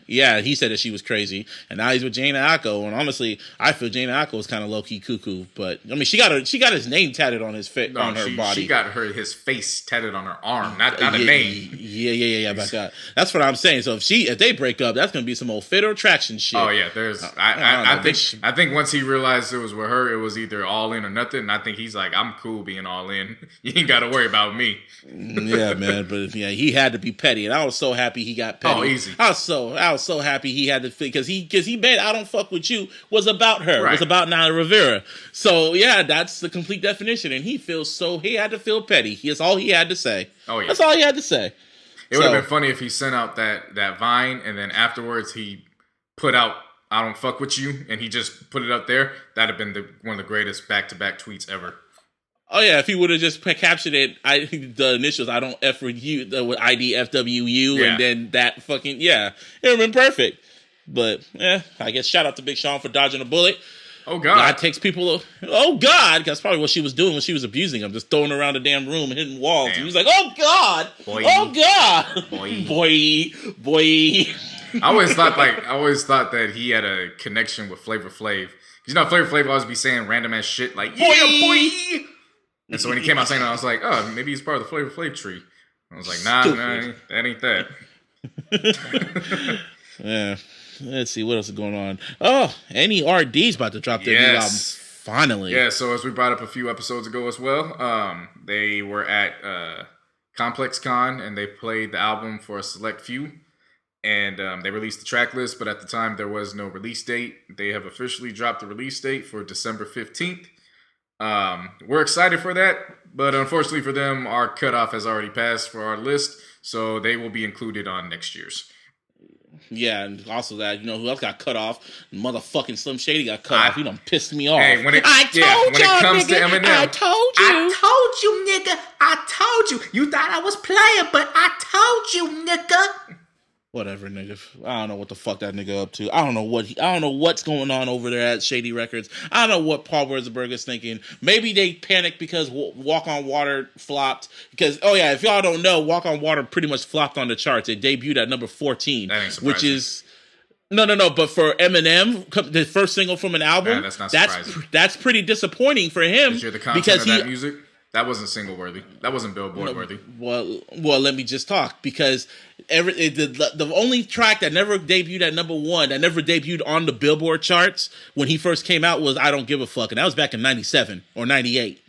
Yeah, he said that she was crazy, and now he's with Jana Aiko. And honestly, I feel Jana Aiko is kind of low key cuckoo. But I mean, she got his name tatted on his on her body. She got his face tatted on her arm, not a name. Yeah. About that. That's what I'm saying. So if they break up, that's gonna be some old Fatal Attraction shit. Oh yeah, I think once he realized it was with her, it was either all in or nothing. And I think he's like, I'm cool being all in. You ain't got to worry about me. Yeah, man. But yeah, he had to be petty, and I was so happy he got petty. Oh, easy. I was so happy he had to because he made I Don't Fuck With You was about her. Right. It was about Naya Rivera. So yeah, that's the complete definition. And he had to feel petty. That's all he had to say. Oh yeah. That's all he had to say. It would have been funny if he sent out that Vine and then afterwards he put out I Don't Fuck With You and he just put it up there. That'd have been one of the greatest back-to-back tweets ever. Oh yeah, if he would have just captured it, the initials I don't F with you, the IDFWU, and then that fucking it would have been perfect. But I guess shout out to Big Sean for dodging a bullet. Oh God, God takes people. Oh God, that's probably what she was doing when she was abusing him, just throwing around the damn room and hitting walls. Damn. He was like, "Oh God, boy. Oh God, boy." I always thought that he had a connection with Flavor Flav. You know, Flavor Flav always be saying random ass shit like "Yeah, boy." And so when he came out saying that, I was like, oh, maybe he's part of the Flavor Flav tree. I was like, nah, that ain't that. Yeah. Let's see what else is going on. Oh, NERD's about to drop their new album. Finally. Yeah, so as we brought up a few episodes ago as well, they were at Complex Con and they played the album for a select few. And they released the track list, but at the time there was no release date. They have officially dropped the release date for December 15th. We're excited for that, but unfortunately for them, our cutoff has already passed for our list, so they will be included on next year's. Yeah, and also that, you know, who else got cut off? Motherfucking Slim Shady got cut off. He done pissed me off. Hey, when it comes to Eminem, I told you, nigga. I told you. You thought I was playing, but I told you, nigga. Whatever, nigga. I don't know what the fuck that nigga up to. I don't know what's going on over there at Shady Records. I don't know what Paul Wurzburg is thinking. Maybe they panicked because Walk on Water flopped. Because, if y'all don't know, Walk on Water pretty much flopped on the charts. It debuted at number 14. That ain't surprising. Which is... No. But for Eminem, the first single from an album, that's not surprising. That's pretty disappointing for him. Did you hear the content of that music? That wasn't single worthy. That wasn't Billboard worthy. Well, let me just talk because the only track that never debuted at number one, that never debuted on the Billboard charts when he first came out was "I Don't Give a Fuck," and that was back in '97 or '98.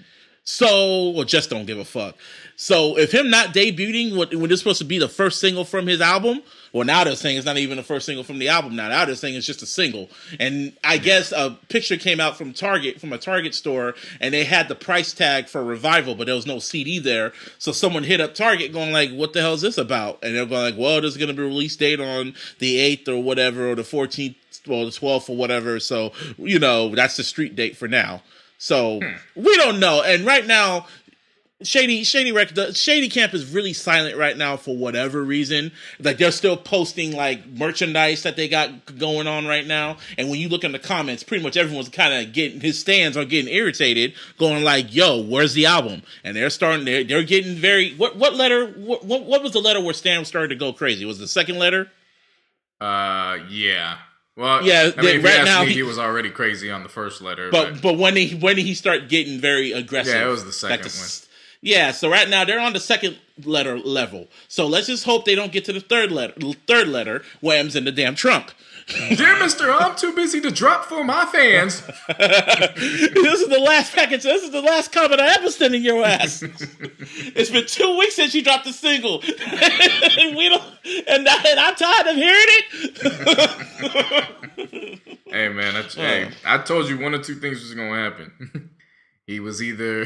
Or just Don't Give a Fuck. So if him not debuting when it's supposed to be the first single from his album, well, now they're saying it's not even the first single from the album. Now they're saying it's just a single. And I guess a picture came out from a Target store, and they had the price tag for Revival, but there was no CD there. So someone hit up Target going like, what the hell is this about? And they're going like, well, there's going to be a release date on the 8th or whatever, or the 14th, well, the 12th or whatever. So, that's the street date for now. So we don't know. And right now, Shady Camp is really silent right now for whatever reason. Like they're still posting like merchandise that they got going on right now. And when you look in the comments, pretty much everyone's kind of his stands are getting irritated, going like, "Yo, where's the album?" And they're getting very. What letter? What was the letter where Stan started to go crazy? Was the second letter? Yeah. Well, yeah. I mean, right now he was already crazy on the first letter. But when did he start getting very aggressive? Yeah, it was the second one. Yeah, so right now they're on the second letter level. So let's just hope they don't get to the third letter, wham's in the damn trunk. Dear Mister, I'm too busy to drop for my fans. This is the last package. This is the last comment I ever sent in your ass. It's been 2 weeks since you dropped the single, and I'm tired of hearing it. Hey man, I told you one or two things was gonna happen. He was either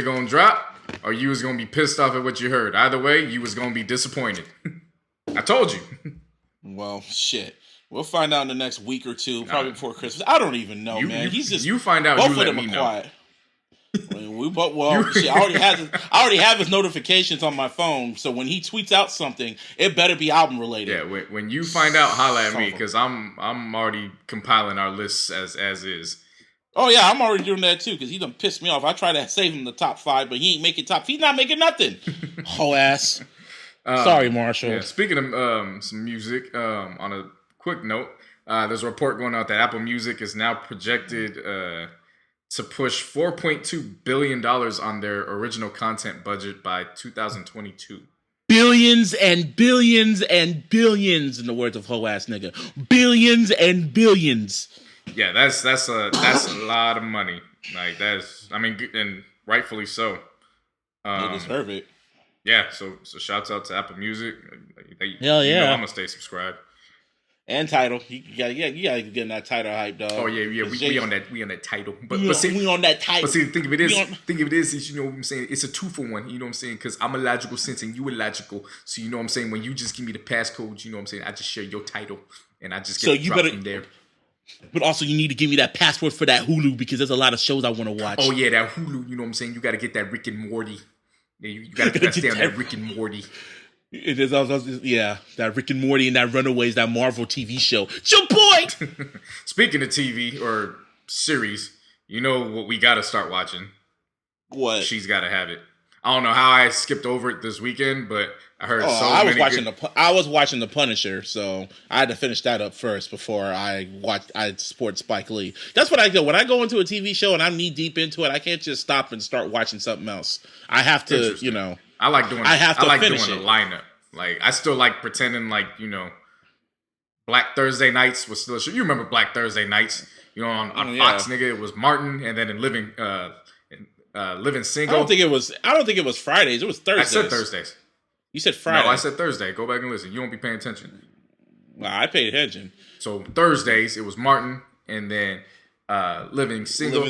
gonna drop or you was gonna be pissed off at what you heard. Either way, you was gonna be disappointed. I told you. Well, shit. We'll find out in the next week or two, probably before Christmas. I don't even know, man. He's just you find out. Both You of let them me are know. quiet. Shit, I already have his notifications on my phone, so when he tweets out something, it better be album related. Yeah, when you find out, holla at me because I'm already compiling our lists as is. Oh yeah, I'm already doing that too because he done pissed me off. I try to save him the top 5, but he ain't making top. He's not making nothing. Whole ass. Sorry, Marshall. Yeah, speaking of some music, on a quick note, there's a report going out that Apple Music is now projected to push $4.2 billion on their original content budget by 2022. Billions and billions and billions, in the words of ho ass nigga. Billions and billions. Yeah, that's a lot of money. Like and rightfully so. They deserve it. Yeah, so shouts out to Apple Music. Hell yeah, I'm gonna stay subscribed. And title, you gotta get in that title hype, dog. Oh yeah, we on that title. But see, we on that title. But see, think of it is, you know what I'm saying? It's a 2-for-1. You know what I'm saying? Because I'm a logical sense and you illogical. So you know what I'm saying? When you just give me the passcode, you know what I'm saying? I just share your title and I just get dropped from there. But also, you need to give me that password for that Hulu because there's a lot of shows I want to watch. Oh yeah, that Hulu. You know what I'm saying? You got to get that Rick and Morty. Yeah, you got to stay on that Rick and Morty. It is also, yeah, that Rick and Morty and that Runaways, that Marvel TV show. It's your boy! Speaking of TV or series, you know what we got to start watching? What? She's Got to Have It. I don't know how I skipped over it this weekend, but I heard I was watching The Punisher, so I had to finish that up first before I support Spike Lee. That's what I do. When I go into a TV show and I'm knee deep into it, I can't just stop and start watching something else. I have to, you know. I like doing. I like doing the lineup. Like I still like pretending like Black Thursday Nights was still. You remember Black Thursday Nights? You know on Fox, nigga, it was Martin, and then in Living Single. I don't think it was Fridays. It was Thursdays. I said Thursdays. You said Friday. No, I said Thursday. Go back and listen. You won't be paying attention. Well, I paid attention. So Thursdays it was Martin, and then Living Single,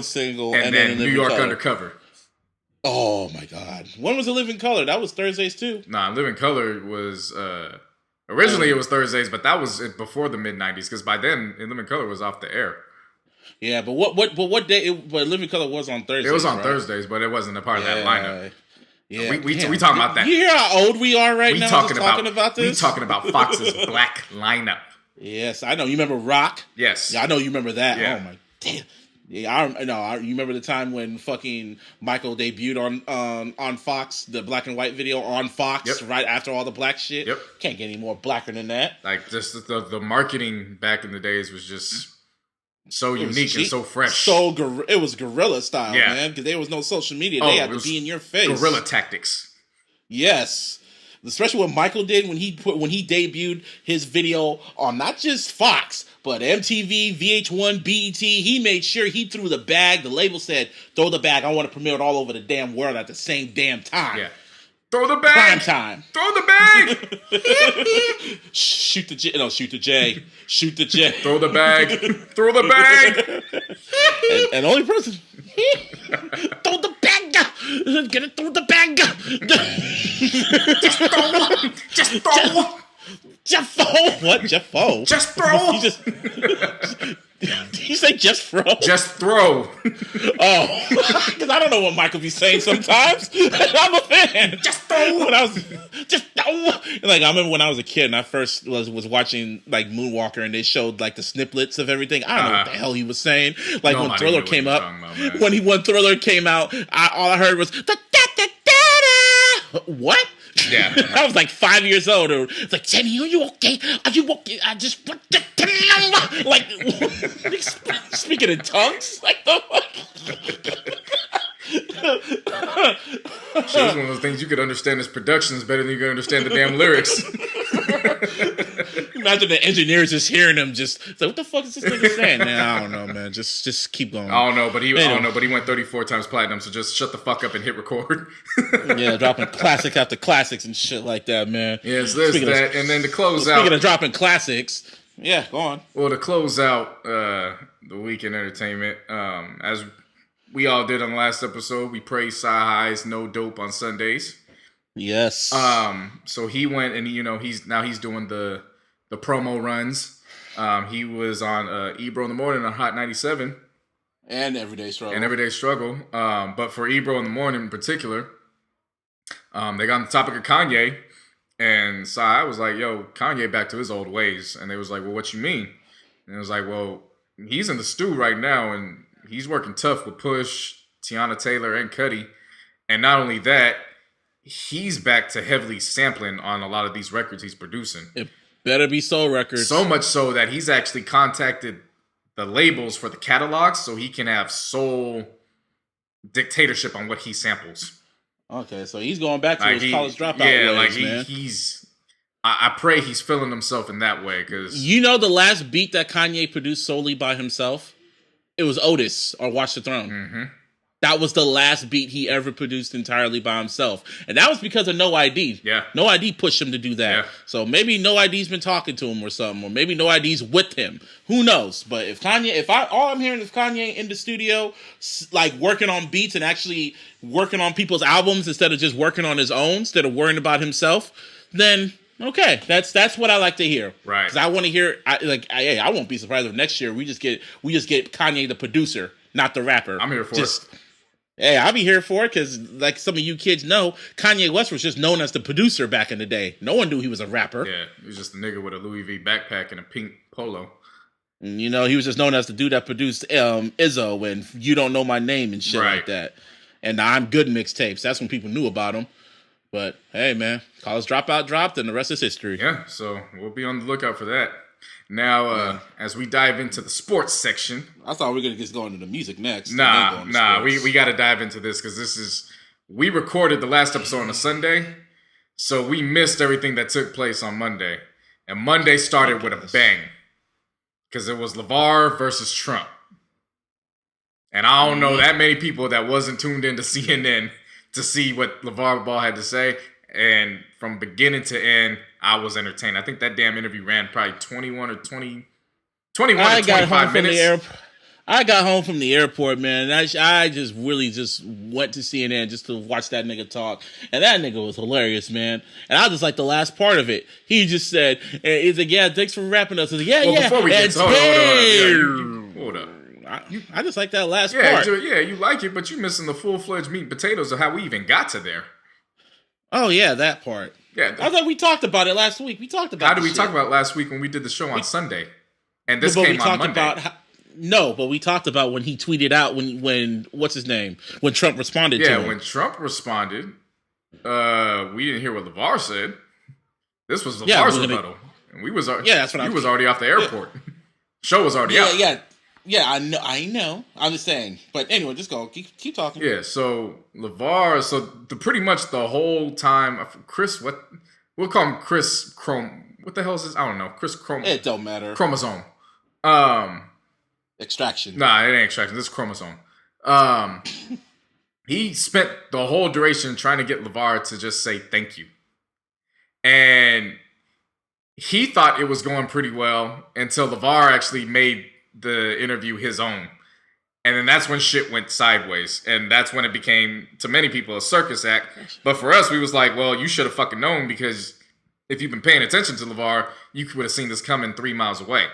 and then New York Undercover. Oh my God! When was the Living Color? That was Thursdays too. Nah, Living Color was originally it was Thursdays, but that was before the mid-90s because by then Living Color was off the air. Yeah, but what day? But Living Color was on Thursdays. It was on Thursdays, but it wasn't a part of that lineup. Yeah, we talking about that. You hear how old we are right now? Talking about this. We talking about Fox's Black lineup. Yes, I know. You remember Rock? Yes, yeah, I know you remember that. Yeah. Oh my damn. Yeah, you remember the time when fucking Michael debuted on Fox, the black and white video on Fox, right after all the black shit? Yep. Can't get any more blacker than that. Like, just the marketing back in the days was just so unique and so fresh. It was guerrilla style, yeah, man, because there was no social media. They had to be in your face. Guerrilla tactics. Yes. Especially what Michael did when he debuted his video on not just Fox, but MTV, VH1, BET. He made sure he threw the bag. The label said, throw the bag. I want to premiere it all over the damn world at the same damn time. Yeah. Throw the bag. Prime time. Throw the bag. Shoot the J. Shoot the J. Shoot the J. Throw the bag. Throw the bag. and only person. Throw the bag. Get it through the bag. Just throw. Just throw. Jeff Foe. What? Jeff Foe? Just throw. Did you say just throw? Just throw. Oh, because I don't know what Michael be saying sometimes. I'm a fan. Just throw. Just throw. Like I remember when I was a kid and I first was watching like Moonwalker and they showed like the snippets of everything. I don't know what the hell he was saying. Like when Thriller came up, when Thriller came out, all I heard was da da da da da. What? Yeah, I was like 5 years old. It's like, Jenny, are you okay? Are you okay? I just put the number. Like, speaking in tongues? Like, the It's one of those things you could understand as productions better than you could understand the damn lyrics. Imagine the engineers just hearing them just like, what the fuck is this nigga saying? Nah, I don't know, man. Just keep going. I don't know, but he went 34 times platinum, so just shut the fuck up and hit record. Yeah, dropping classics after classics and shit like that, man. Yes, there's that. And then to close out. Speaking of dropping classics, yeah, go on. Well, to close out the week in entertainment, as we all did on the last episode. We praised Sci-Hi's No Dope on Sundays. Yes. So he went and he's doing the promo runs. He was on Ebro in the Morning on Hot 97 and Everyday Struggle. But for Ebro in the Morning in particular, they got on the topic of Kanye, and Sci was like, "Yo, Kanye back to his old ways," and they was like, "Well, what you mean?" And it was like, "Well, he's in the stew right now, and he's working tough with Push, Tiana Taylor, and Cudi, and not only that." He's back to heavily sampling on a lot of these records he's producing. It better be soul records. So much so that he's actually contacted the labels for the catalogs so he can have sole dictatorship on what he samples. Okay, so he's going back to his college dropout ways, he's... I pray he's feeling himself in that way, because... You know the last beat that Kanye produced solely by himself? It was Otis, or Watch the Throne. Mm-hmm. That was the last beat he ever produced entirely by himself. And that was because of No ID. Yeah. No ID pushed him to do that. Yeah. So maybe No ID's been talking to him or something, or maybe No ID's with him. Who knows? But all I'm hearing is Kanye in the studio, like working on beats and actually working on people's albums instead of just working on his own, instead of worrying about himself, then okay, that's what I like to hear. Right. Because I want to hear, I won't be surprised if next year we just get Kanye the producer, not the rapper. I'm here for it. Hey, I'll be here for it because, like some of you kids know, Kanye West was just known as the producer back in the day. No one knew he was a rapper. Yeah, he was just a nigga with a Louis V backpack and a pink polo. And, he was just known as the dude that produced Izzo and You Don't Know My Name and shit like that. And the I'm Good mixtapes. That's when people knew about him. But, hey, man, College Dropout dropped and the rest is history. Yeah, so we'll be on the lookout for that. Now, as we dive into the sports section... I thought we were going to just go into the music next. Nah, we got to dive into this because we recorded the last episode on a Sunday, so we missed everything that took place on Monday. And Monday started with a bang because it was LaVar versus Trump. And I don't know that many people that wasn't tuned into CNN to see what LaVar Ball had to say. And from beginning to end, I was entertained. I think that damn interview ran probably 21 or 25 minutes. I got home from the airport, man. And I just really just went to CNN just to watch that nigga talk. And that nigga was hilarious, man. And I just like the last part of it. He just said, he's like, yeah, thanks for wrapping us. He's like, Before we get hold up. I just like that last part. Yeah, you like it, but you're missing the full-fledged meat and potatoes of how we even got to there. Oh, yeah, that part. Yeah, I thought we talked about it last week. How did we talk about it last week when we did the show on Sunday? And this came on Monday. But we talked about when he tweeted out when what's his name? When Trump responded to him. Yeah, when Trump responded, we didn't hear what LaVar said. This was LaVar's rebuttal. And that's what was already off the airport. Show was already out. Yeah, I know. I'm just saying. But anyway, just go. Keep talking. Yeah, so LaVar, pretty much the whole time, Chris, we'll call him Chris Chrome. What the hell is this? I don't know. Chris Chrome. It don't matter. Chromosome. Extraction. Nah, it ain't extraction. This is chromosome. He spent the whole duration trying to get LaVar to just say thank you. And he thought it was going pretty well until LaVar actually made the interview his own. And then that's when shit went sideways. And that's when it became, to many people, a circus act. But for us, we was like, well, you should have fucking known, because if you've been paying attention to LaVar, you would have seen this coming 3 miles away.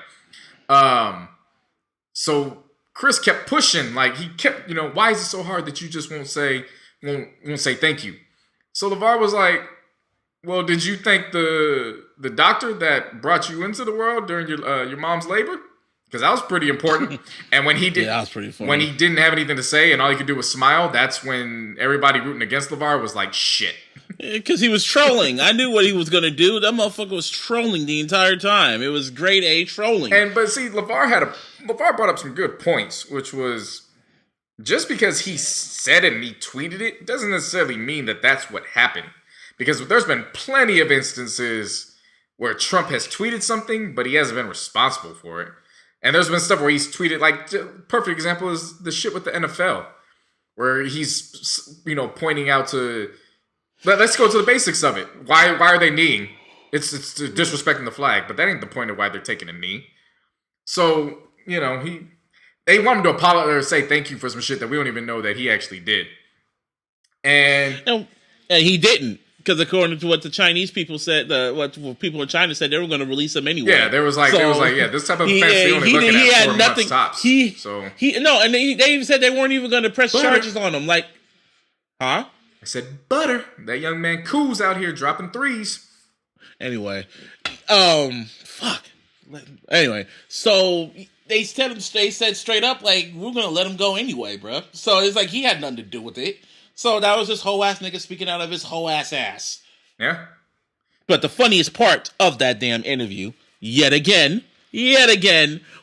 So Chris kept pushing. Like, he kept, why is it so hard that you just won't say thank you? So LaVar was like, well, did you thank the doctor that brought you into the world during your mom's labor? Because that was pretty important. And when he did, that was pretty funny. When he didn't have anything to say and all he could do was smile, that's when everybody rooting against LaVar was like, shit. Because he was trolling. I knew what he was going to do. That motherfucker was trolling the entire time. It was grade A trolling. But see, LaVar brought up some good points, which was just because he said it and he tweeted it doesn't necessarily mean that that's what happened. Because there's been plenty of instances where Trump has tweeted something, but he hasn't been responsible for it. And there's been stuff where he's tweeted, like, perfect example is the shit with the NFL, where he's, pointing out to, let's go to the basics of it. Why are they kneeing? It's disrespecting the flag, but that ain't the point of why they're taking a knee. So, They want him to apologize or say thank you for some shit that we don't even know that he actually did. And he didn't. Because according to what the Chinese people said, what people in China said, they were going to release him anyway. Yeah, there was like, this type of offense they only looking at 4 months tops. And they even said they weren't even going to press charges on him. Like, huh? I said butter. That young man Cool's out here dropping threes. Anyway, fuck. Anyway, so they said straight up, like, we're going to let him go anyway, bro. So it's like he had nothing to do with it. So that was this whole ass nigga speaking out of his whole ass. Yeah. But the funniest part of that damn interview, yet again,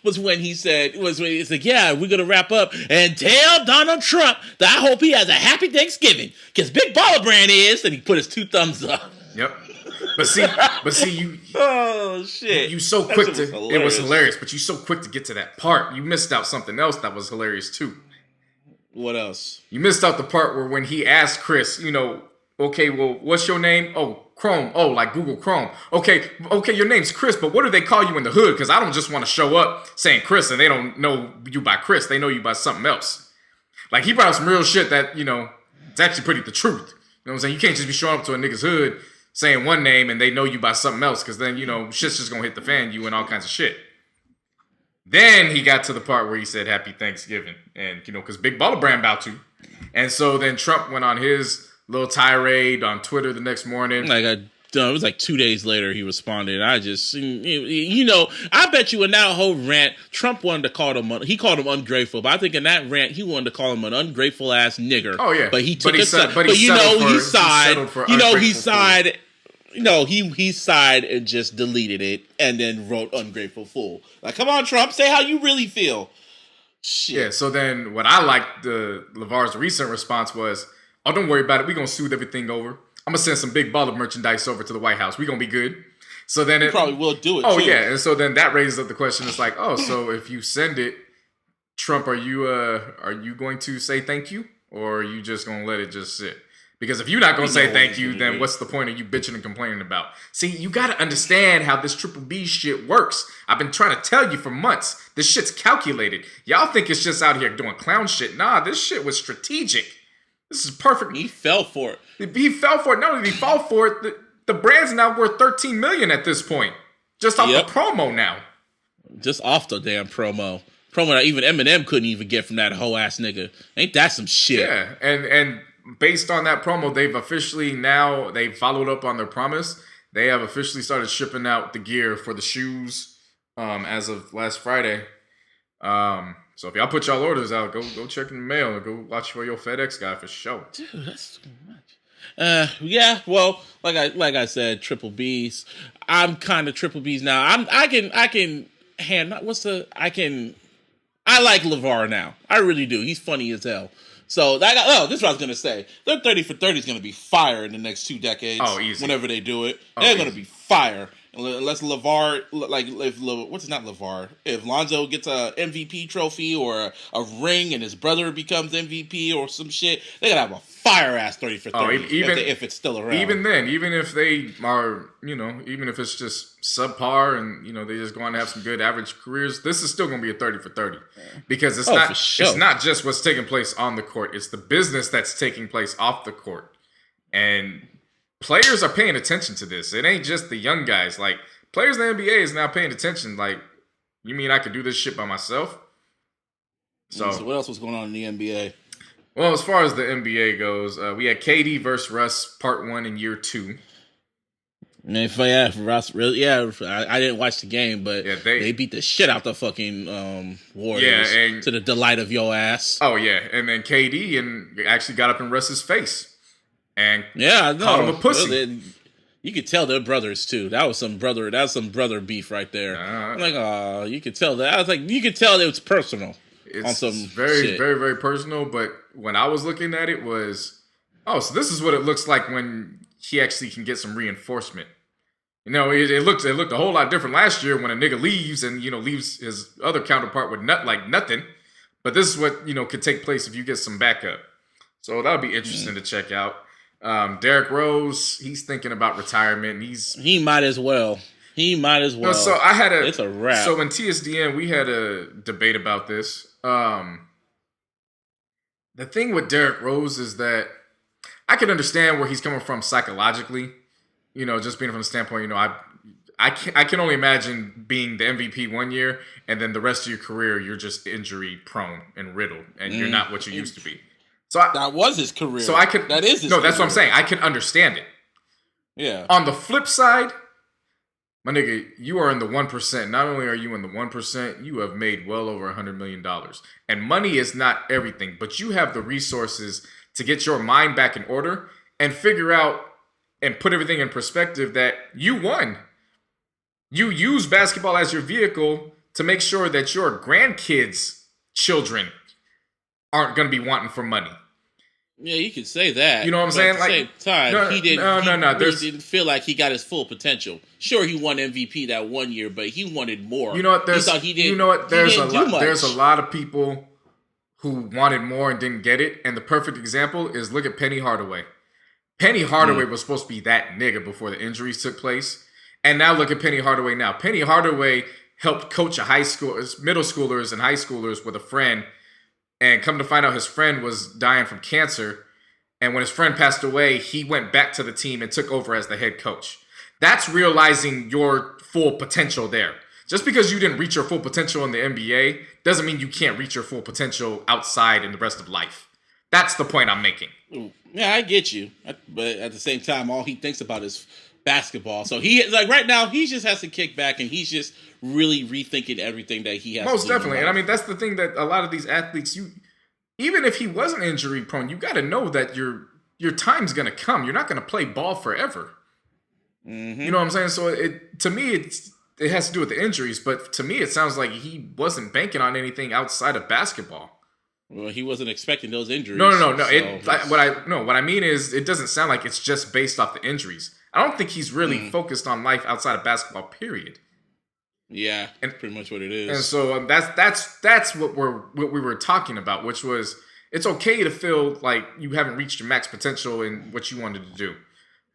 was when he said, it's like, yeah, we're going to wrap up and tell Donald Trump that I hope he has a happy Thanksgiving. Because Big Baller Brand is, and he put his 2 thumbs up. Yep. But see, you. Oh shit! You so quick to. It was hilarious, but you so quick to get to that part. You missed out something else that was hilarious too. What else? You missed out the part where when he asked Chris, okay, well, what's your name? Oh, Chrome. Oh, like Google Chrome. Okay, your name's Chris, but what do they call you in the hood? Because I don't just want to show up saying Chris and they don't know you by Chris. They know you by something else. Like, he brought up some real shit that, it's actually pretty the truth. You know what I'm saying? You can't just be showing up to a nigga's hood saying one name and they know you by something else, because then, shit's just going to hit the fan, you and all kinds of shit. Then he got to the part where he said Happy Thanksgiving. And, because Big Baller Brand about to. And so then Trump went on his little tirade on Twitter the next morning. It was like 2 days later he responded. I just, I bet you in that whole rant, Trump wanted to call him, he called him ungrateful. But I think in that rant, he wanted to call him an ungrateful ass nigger. Oh, yeah. But he took he sighed and just deleted it and then wrote ungrateful fool. Like, come on, Trump, say how you really feel. Shit. Yeah, so then what I liked, LaVar's recent response was, oh, don't worry about it. We're going to smooth everything over. I'm going to send some Big Baller merchandise over to the White House. We're going to be good. So then it probably will do it, Oh, too. yeah. And so then that raises up the question. It's like, oh, so if you send it, Trump, are you going to say thank you? Or are you just going to let it just sit? Because if you're not going to say thank you, then what's the point of you bitching and complaining about? See, you got to understand how this Triple B shit works. I've been trying to tell you for months. This shit's calculated. Y'all think it's just out here doing clown shit. Nah, this shit was strategic. This is perfect. He fell for it. He fell for it. Not only did he fall for it, the brand's now worth $13 million at this point. Just off the promo now. Just off the damn promo. Promo that even Eminem couldn't even get from that whole ass nigga. Ain't that some shit? Yeah, and based on that promo, they've followed up on their promise. They have officially started shipping out the gear for the shoes as of last Friday. So if y'all put y'all orders out, go check in the mail and go watch for your FedEx guy for sure. Dude, that's too much. Yeah, well, like I said, Triple B's. I'm kind of Triple B's now. I like LaVar now. I really do. He's funny as hell. So this is what I was gonna say. Their 30 for 30 is gonna be fire in the next 2 decades. Oh, easy. Whenever they do it, they're gonna be fire. Unless LaVar, if Lonzo gets a MVP trophy or a ring and his brother becomes MVP or some shit, they're gonna have a fire ass 30 for 30. If it's still around. Even then, even if they are, even if it's just subpar and they just go on to have some good average careers, this is still gonna be a 30 for 30 because it's not just what's taking place on the court; it's the business that's taking place off the court, and players are paying attention to this. It ain't just the young guys. Like, players in the NBA is now paying attention. Like, you mean I could do this shit by myself? So what else was going on in the NBA? Well, as far as the NBA goes, we had KD versus Russ Part 1 in Year 2. For Russ, really, I didn't watch the game, but they beat the shit out the fucking Warriors to the delight of your ass. Oh, yeah. And then KD actually got up in Russ's face. And called him a pussy. You could tell they're brothers too. That was some brother beef right there. I'm like, oh, you could tell that. I was like, you could tell it was personal. It's very, very, very personal. But when I was looking at it, so this is what it looks like when he actually can get some reinforcement. It looked a whole lot different last year when a nigga leaves and leaves his other counterpart with nothing. But this is what could take place if you get some backup. So that'll be interesting to check out. Derrick Rose, he's thinking about retirement. He might as well. He might as well. No, so I had it's a wrap. So in TSDN, we had a debate about this. The thing with Derrick Rose is that I can understand where he's coming from psychologically. You know, just being from the standpoint, you know, I can only imagine being the MVP one year and then the rest of your career you're just injury prone and riddled and you're not what you used to be. So that was his career. So I could. That is his no. That's what I'm saying. I can understand it. Yeah. On the flip side, my nigga, you are in the 1%. Not only are you in the 1%, you have made well over $100 million. And money is not everything, but you have the resources to get your mind back in order and figure out and put everything in perspective that you won. You use basketball as your vehicle to make sure that your grandkids' children aren't going to be wanting for money. Yeah, you could say that. You know what I'm saying? At the same time, he didn't feel like he got his full potential. Sure, he won MVP that one year, but he wanted more. You know what? There's a lot of people who wanted more and didn't get it. And the perfect example is look at Penny Hardaway. Penny Hardaway was supposed to be that nigga before the injuries took place. And now look at Penny Hardaway now. Penny Hardaway helped coach middle schoolers and high schoolers with a friend. And come to find out his friend was dying from cancer. And when his friend passed away, he went back to the team and took over as the head coach. That's realizing your full potential there. Just because you didn't reach your full potential in the NBA doesn't mean you can't reach your full potential outside in the rest of life. That's the point I'm making. Yeah, I get you. But at the same time, all he thinks about is basketball. So right now, he just has to kick back and he's just really rethinking everything that he has Most to do. Definitely. And I mean, that's the thing that a lot of these athletes, even if he wasn't injury prone, you got to know that your time's going to come. You're not going to play ball forever. Mm-hmm. You know what I'm saying? So to me, it has to do with the injuries. But to me, it sounds like he wasn't banking on anything outside of basketball. Well, he wasn't expecting those injuries. No. So What I mean is, it doesn't sound like it's just based off the injuries. I don't think he's really focused on life outside of basketball, period. Yeah, and pretty much what it is. And so that's what we were talking about, which was it's okay to feel like you haven't reached your max potential in what you wanted to do,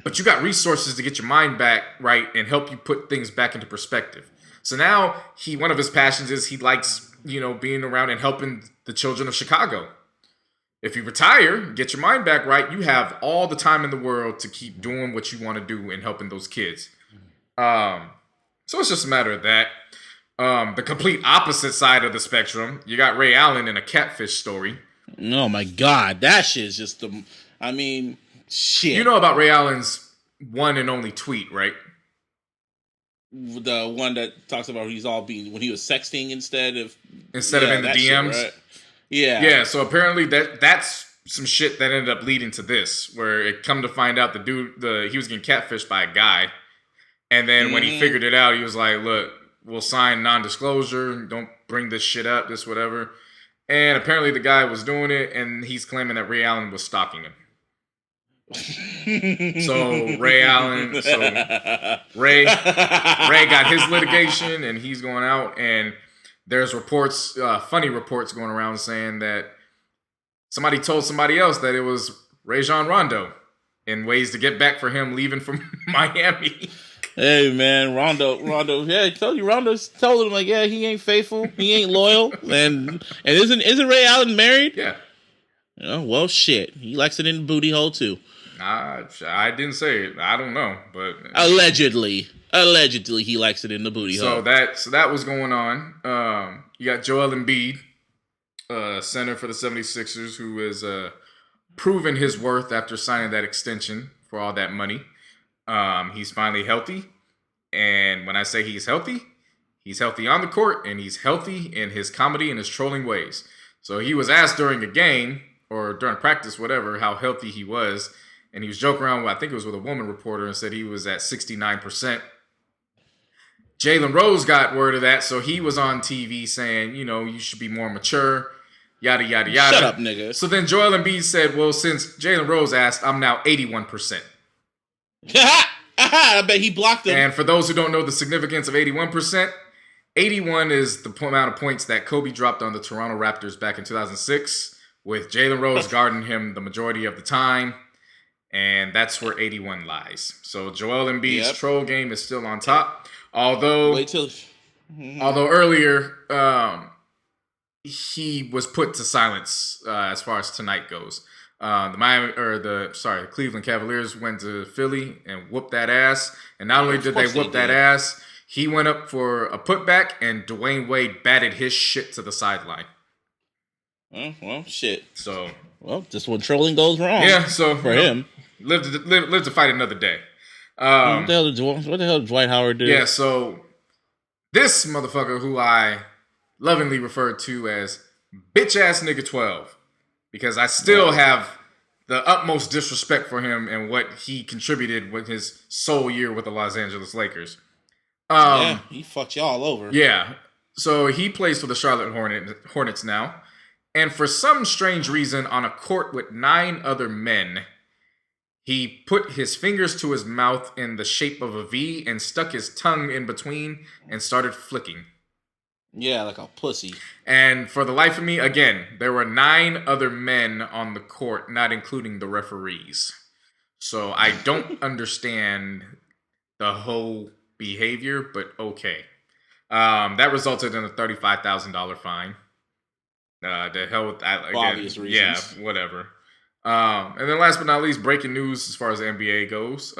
but you got resources to get your mind back right and help you put things back into perspective. So now one of his passions is he likes being around and helping the children of Chicago. If you retire, get your mind back right, you have all the time in the world to keep doing what you want to do and helping those kids. So it's just a matter of that. The complete opposite side of the spectrum, you got Ray Allen in a catfish story. Oh my God, that shit's just shit. You know about Ray Allen's one and only tweet, right? The one that talks about when he was sexting instead of in the DMs. Shit, right? Yeah. So apparently that's some shit that ended up leading to this, where it come to find out he was getting catfished by a guy. And then when he figured it out, he was like, look, we'll sign non-disclosure. Don't bring this shit up, this whatever. And apparently the guy was doing it, and he's claiming that Ray Allen was stalking him. Ray got his litigation, and he's going out, and there's reports, funny reports going around saying that somebody told somebody else that it was Rajon Rondo in ways to get back for him leaving from Miami. Hey man, Rondo. Yeah, I told you, Rondo told him like, yeah, he ain't faithful, he ain't loyal, and isn't Ray Allen married? Yeah. Well, shit, he likes it in the booty hole too. I didn't say it. I don't know, but allegedly, he likes it in the booty hole. So that was going on. You got Joel Embiid, center for the 76ers, who has proven his worth after signing that extension for all that money. He's finally healthy. And when I say he's healthy on the court, and he's healthy in his comedy and his trolling ways. So he was asked during a game or during practice, whatever, how healthy he was. And he was joking around with, I think it was with a woman reporter, and said he was at 69%. Jalen Rose got word of that, so he was on TV saying, you should be more mature, yada, yada, yada. Shut up, nigga. So then Joel Embiid said, well, since Jalen Rose asked, I'm now 81%. I bet he blocked him. And for those who don't know the significance of 81%, 81 is the amount of points that Kobe dropped on the Toronto Raptors back in 2006, with Jalen Rose guarding him the majority of the time. And that's where 81 lies. So Joel Embiid's troll game is still on top. Although earlier, he was put to silence as far as tonight goes. The Cleveland Cavaliers went to Philly and whooped that ass. And not only did they whoop that ass, he went up for a putback, and Dwayne Wade batted his shit to the sideline. Well, shit. So, just when trolling goes wrong. Yeah, so for him, live to fight another day. What the hell did Dwight Howard do? Yeah, so this motherfucker, who I lovingly refer to as bitch ass nigga 12, because I still have the utmost disrespect for him and what he contributed with his sole year with the Los Angeles Lakers. He fucked y'all over. Yeah, so he plays for the Charlotte Hornets now, and for some strange reason, on a court with 9 other men, he put his fingers to his mouth in the shape of a V and stuck his tongue in between and started flicking. Yeah, like a pussy. And for the life of me, again, there were 9 other men on the court, not including the referees. So I don't understand the whole behavior, but okay. That resulted in a $35,000 fine. The hell with that. Again, obvious reasons. Yeah, whatever. And then last but not least, breaking news as far as the NBA goes.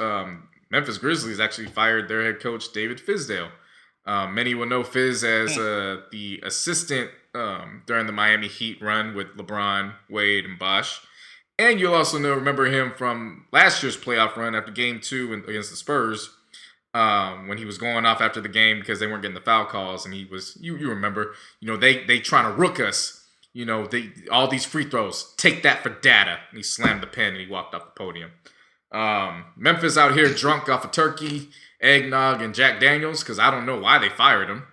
Memphis Grizzlies actually fired their head coach, David Fizdale. Many will know Fizz as the assistant during the Miami Heat run with LeBron, Wade, and Bosh. And you'll also remember him from last year's playoff run after Game 2 against the Spurs, when he was going off after the game because they weren't getting the foul calls, and he was, you remember, they trying to rook us. All these free throws, take that for data. And he slammed the pen and he walked off the podium. Memphis out here drunk off of turkey, eggnog, and Jack Daniels, because I don't know why they fired him.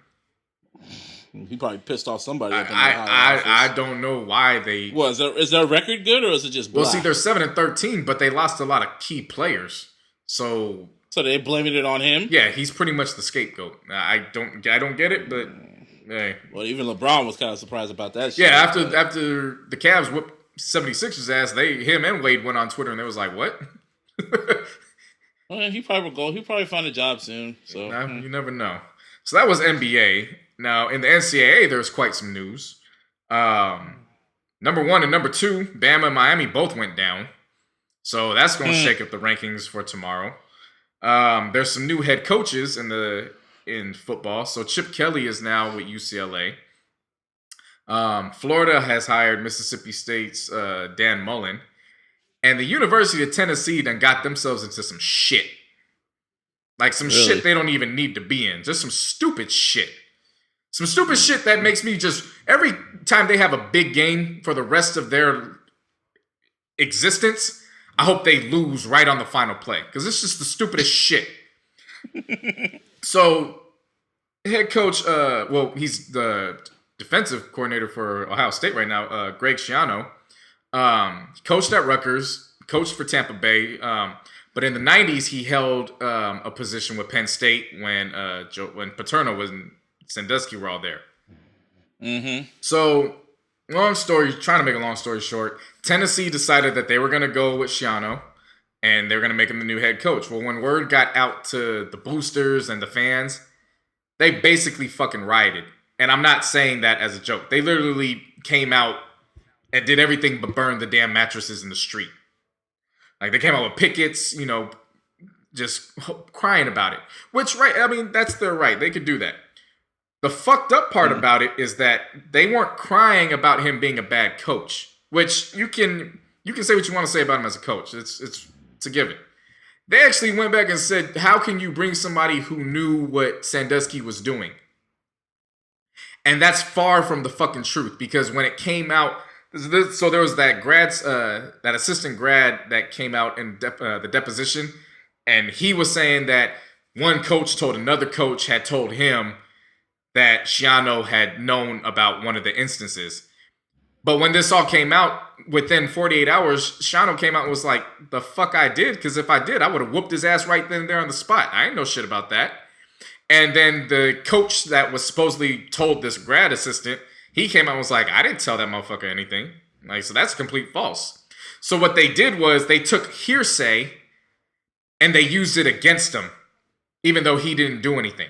He probably pissed off somebody. I don't know why they... Well, is their record good, or is it just black? Well, see, they're 7-13, but they lost a lot of key players. So they blaming it on him? Yeah, he's pretty much the scapegoat. I don't get it, but... Hey. Well, even LeBron was kind of surprised about that shit. Yeah, after the Cavs whooped 76ers ass, him and Wade went on Twitter and they was like, what? Well, he probably find a job soon. So you never know. So that was NBA. Now, in the NCAA, there's quite some news. Number 1 and number 2, Bama and Miami both went down. So that's going to shake up the rankings for tomorrow. There's some new head coaches in football. So Chip Kelly is now with UCLA. Florida has hired Mississippi State's Dan Mullen. And the University of Tennessee done got themselves into some shit. Like some shit they don't even need to be in. Just some stupid shit. Some stupid shit that makes me just... Every time they have a big game for the rest of their existence, I hope they lose right on the final play. Because it's just the stupidest shit. So, head coach... he's the defensive coordinator for Ohio State right now, Greg Schiano. Coached at Rutgers, coached for Tampa Bay, but in the 90s he held a position with Penn State when Paterno and Sandusky were all there. Mm-hmm. So, trying to make a long story short, Tennessee decided that they were going to go with Schiano, and they were going to make him the new head coach. Well, when word got out to the boosters and the fans, they basically fucking rioted. And I'm not saying that as a joke. They literally came out and did everything but burn the damn mattresses in the street. Like, they came out with pickets, just crying about it. Which, right, I mean, that's their right. They could do that. The fucked up part about it is that they weren't crying about him being a bad coach. Which, you can say what you want to say about him as a coach. It's a given. They actually went back and said, how can you bring somebody who knew what Sandusky was doing? And that's far from the fucking truth. Because when it came out... So there was that that assistant grad that came out in the deposition, and he was saying that one coach told another coach had told him that Schiano had known about one of the instances. But when this all came out, within 48 hours, Schiano came out and was like, the fuck I did? Because if I did, I would have whooped his ass right then and there on the spot. I ain't know shit about that. And then the coach that was supposedly told this grad assistant, he came out and was like, I didn't tell that motherfucker anything. Like, so that's complete false. So what they did was they took hearsay and they used it against him, even though he didn't do anything.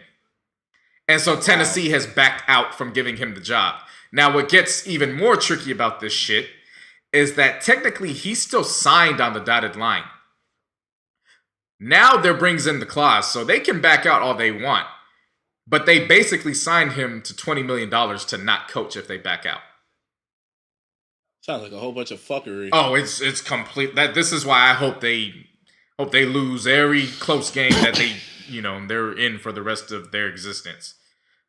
And so Tennessee has backed out from giving him the job. Now, what gets even more tricky about this shit is that technically he's still signed on the dotted line. Now there brings in the clause, so they can back out all they want. But they basically signed him to $20 million to not coach if they back out. Sounds like a whole bunch of fuckery. Oh, it's complete. This is why I hope they lose every close game that they're in for the rest of their existence.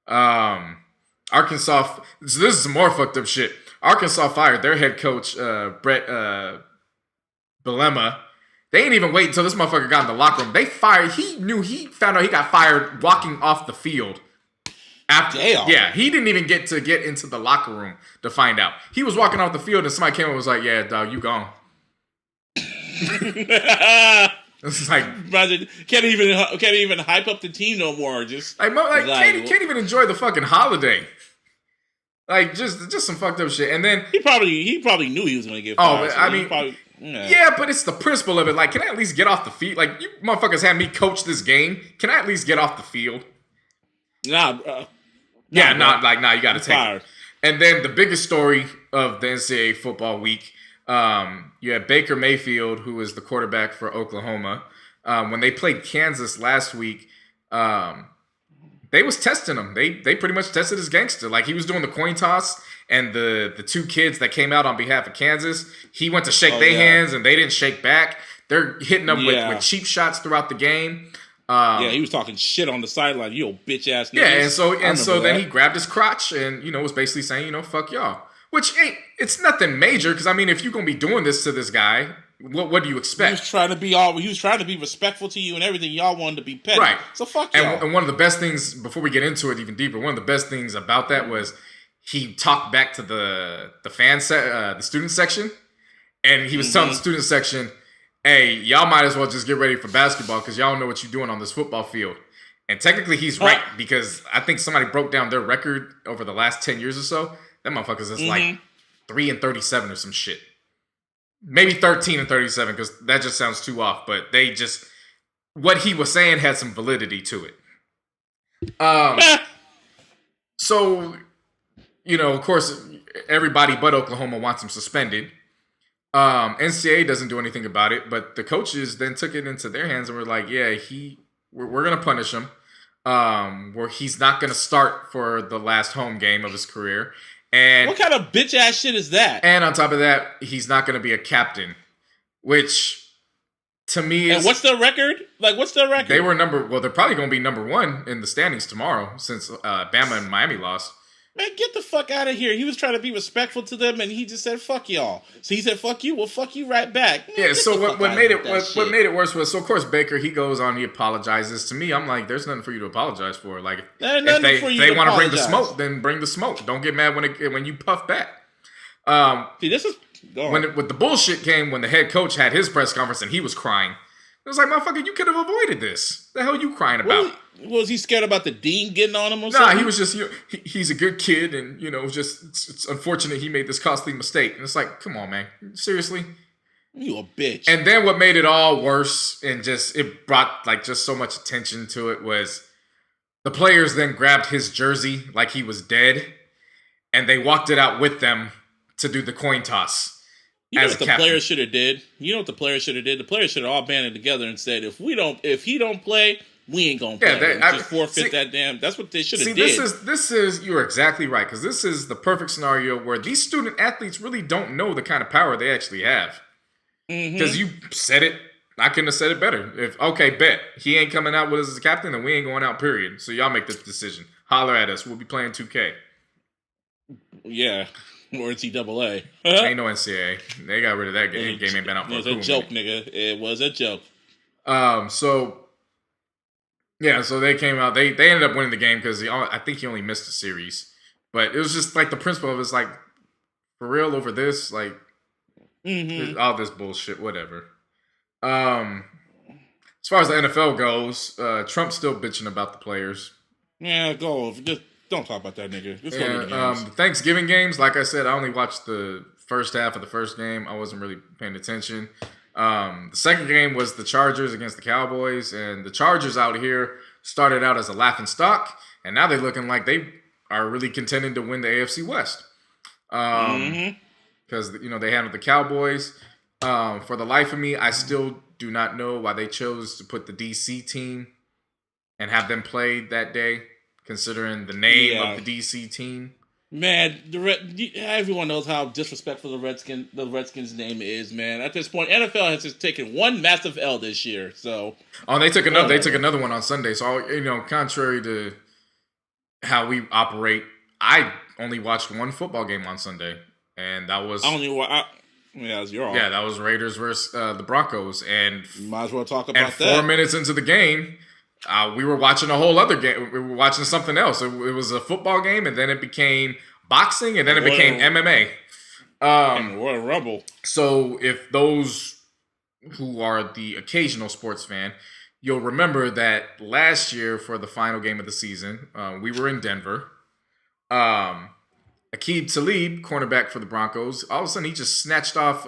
Arkansas. So this is some more fucked up shit. Arkansas fired their head coach Brett Bielema. They ain't even wait until this motherfucker got in the locker room. They fired. He found out he got fired walking off the field. After, yeah, he didn't even get into the locker room to find out. He was walking off the field and somebody came and was like, "Yeah, dog, you gone." It's like can't even hype up the team no more. Just can't even enjoy the fucking holiday. Like just some fucked up shit. And then he probably knew he was going to get fired. Oh, I mean, yeah, but it's the principle of it. Like, can I at least get off the field? Like, you motherfuckers had me coach this game. Can I at least get off the field? Nah, you got to take it. And then the biggest story of the NCAA football week, you had Baker Mayfield, who is the quarterback for Oklahoma. When they played Kansas last week, they was testing him. They pretty much tested his gangster. Like, he was doing the coin toss, and the two kids that came out on behalf of Kansas, he went to shake their hands, and they didn't shake back. They're hitting them with cheap shots throughout the game. He was talking shit on the sideline. You old bitch ass niggas. Yeah, and so then he grabbed his crotch and was basically saying, fuck y'all. Which it's nothing major, because I mean, if you're gonna be doing this to this guy, what do you expect? He was trying to be respectful to you and everything. Y'all wanted to be petty, right? So fuck y'all. And one of the best things, before we get into it even deeper, one of the best things about that was he talked back to the the student section, and he was telling the student section, "Hey, y'all might as well just get ready for basketball because y'all don't know what you're doing on this football field." And technically, he's right, because I think somebody broke down their record over the last 10 years or so. That motherfucker's just like 3-37 or some shit. Maybe 13-37, because that just sounds too off. But what he was saying had some validity to it. So, of course, everybody but Oklahoma wants him suspended. NCAA doesn't do anything about it, but the coaches then took it into their hands and were like, "Yeah, we're gonna punish him. Where he's not gonna start for the last home game of his career." And what kind of bitch ass shit is that? And on top of that, he's not gonna be a captain, which to me is. And what's their record? Like, what's their record? They were they're probably gonna be number 1 in the standings tomorrow, since Bama and Miami lost. Man, get the fuck out of here. He was trying to be respectful to them, and he just said, fuck y'all. So he said, fuck you, well, fuck you right back. Man, yeah, so what made it worse was, so of course, Baker, he goes on, he apologizes. To me, I'm like, there's nothing for you to apologize for. Like, if they want to bring the smoke, then bring the smoke. Don't get mad when you puff back. See, this is... When the bullshit came, when the head coach had his press conference and he was crying, it was like, motherfucker, you could have avoided this. The hell you crying about? Was he scared about the dean getting on him or something? Nah, he was just, he's a good kid, and, it's unfortunate he made this costly mistake. And it's like, come on, man. Seriously? You a bitch. And then what made it all worse, and it brought, just so much attention to it, was the players then grabbed his jersey like he was dead, and they walked it out with them to do the coin toss. You know what the players should have did? The players should have all banded together and said, if he don't play, we ain't gonna play. Just forfeit that damn. That's what they should have did. This is you're exactly right, because this is the perfect scenario where these student athletes really don't know the kind of power they actually have. Because you said it, I couldn't have said it better. Bet he ain't coming out with us as a captain, then we ain't going out. Period. So y'all make this decision. Holler at us. We'll be playing 2K. Yeah. Or NCAA. Ain't no NCAA. They got rid of that game. Game ain't been out for a It was a joke, nigga. It was a joke. So they came out. They ended up winning the game because I think he only missed a series. But it was just like the principle of it's like, for real over this, like all this bullshit, whatever. As far as the NFL goes, Trump's still bitching about the players. Yeah, just don't talk about that nigga. The Thanksgiving games, like I said, I only watched the first half of the first game. I wasn't really paying attention. The second game was the Chargers against the Cowboys, and the Chargers out here started out as a laughing stock, and now they're looking like they are really contending to win the AFC West. Because they handled the Cowboys. For the life of me, I still do not know why they chose to put the DC team and have them play that day, considering the name of the DC team. Man, everyone knows how disrespectful the Redskins name is, man. At this point, NFL has just taken one massive L this year. So, they took another one on Sunday. So, contrary to how we operate, I only watched one football game on Sunday, and that was that was Raiders versus the Broncos, and might as well talk about that. 4 minutes into the game, we were watching a whole other game. We were watching something else. It was a football game, and then it became boxing, and then it became MMA. What a rumble! So, if those who are the occasional sports fan, you'll remember that last year for the final game of the season, we were in Denver. Talib, cornerback for the Broncos, all of a sudden he just snatched off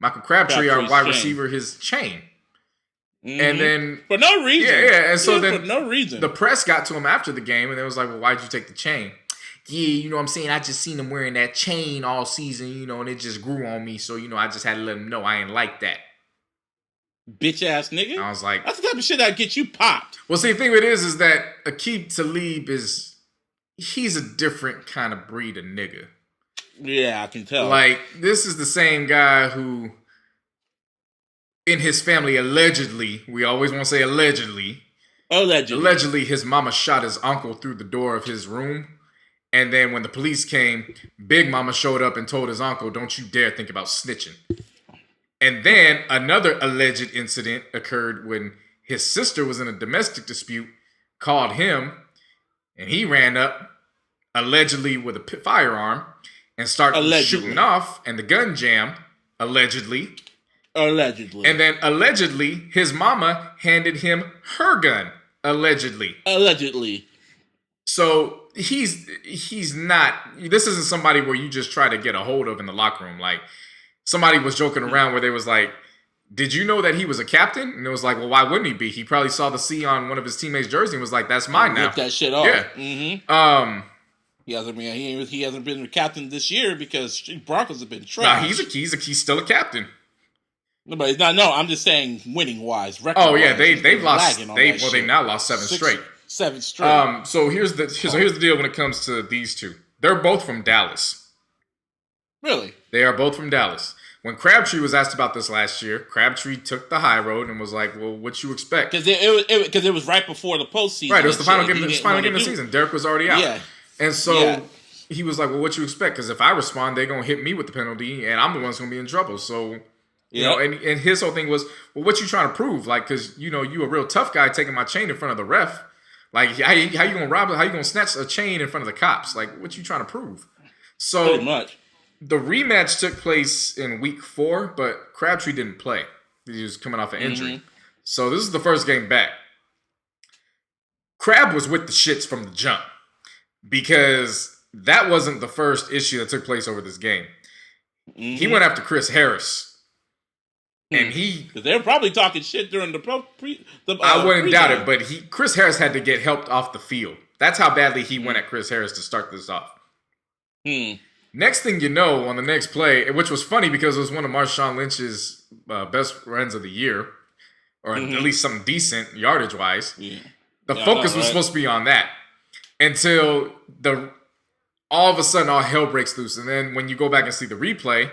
Michael Crabtree, our wide receiver, his chain. And then for no reason. Yeah. And so then for no reason. The press got to him after the game, and they was like, "Well, why'd you take the chain?" Yeah, you know what I'm saying? I just seen him wearing that chain all season, and it just grew on me. So, I just had to let him know I ain't like that. Bitch ass nigga. I was like, that's the type of shit that'd get you popped. Well, see, the thing of it is that Talib he's a different kind of breed of nigga. Yeah, I can tell. Like, this is the same guy who, in his family, allegedly, we always want to say allegedly, his mama shot his uncle through the door of his room. And then when the police came, Big Mama showed up and told his uncle, "Don't you dare think about snitching." And then another alleged incident occurred when his sister was in a domestic dispute, called him, and he ran up, allegedly with a firearm, and started shooting off, and the gun jammed, allegedly. And then allegedly, his mama handed him her gun, allegedly. So he's not, this isn't somebody where you just try to get a hold of in the locker room. Like, somebody was joking around where they was like, "Did you know that he was a captain?" And it was like, well, why wouldn't he be? He probably saw the C on one of his teammates' jersey and was like, "That's mine now." Rip that shit off. Yeah. Mm-hmm. He hasn't been the captain this year because Broncos have been trash. Nah, he's still a captain. No, but no, I'm just saying winning wise. Oh yeah, they've lost. They now lost 7 straight. 7 straight. So here's the deal when it comes to these two. They're both from Dallas. Really? They are both from Dallas. When Crabtree was asked about this last year, Crabtree took the high road and was like, "Well, what you expect?" Because it was right before the postseason. Right, it was the final game of the season. Derek was already out. Yeah. And so he was like, "Well, what you expect? Because if I respond, they're gonna hit me with the penalty, and I'm the one that's gonna be in trouble." So, and his whole thing was, "Well, what you trying to prove? Like, because you a real tough guy taking my chain in front of the ref. Like, how you gonna rob it? How you gonna snatch a chain in front of the cops? Like, what you trying to prove?" So pretty much. The rematch took place in week 4, but Crabtree didn't play. He was coming off an injury. So this is the first game back. Crab was with the shits from the jump because that wasn't the first issue that took place over this game. He went after Chris Harris. And they were probably talking shit during the I wouldn't doubt it, but Chris Harris had to get helped off the field. That's how badly he went at Chris Harris to start this off. Next thing you know, on the next play, which was funny because it was one of Marshawn Lynch's best runs of the year, or at least something decent yardage-wise. Yeah. The focus was supposed to be on that until all of a sudden all hell breaks loose. And then when you go back and see the replay,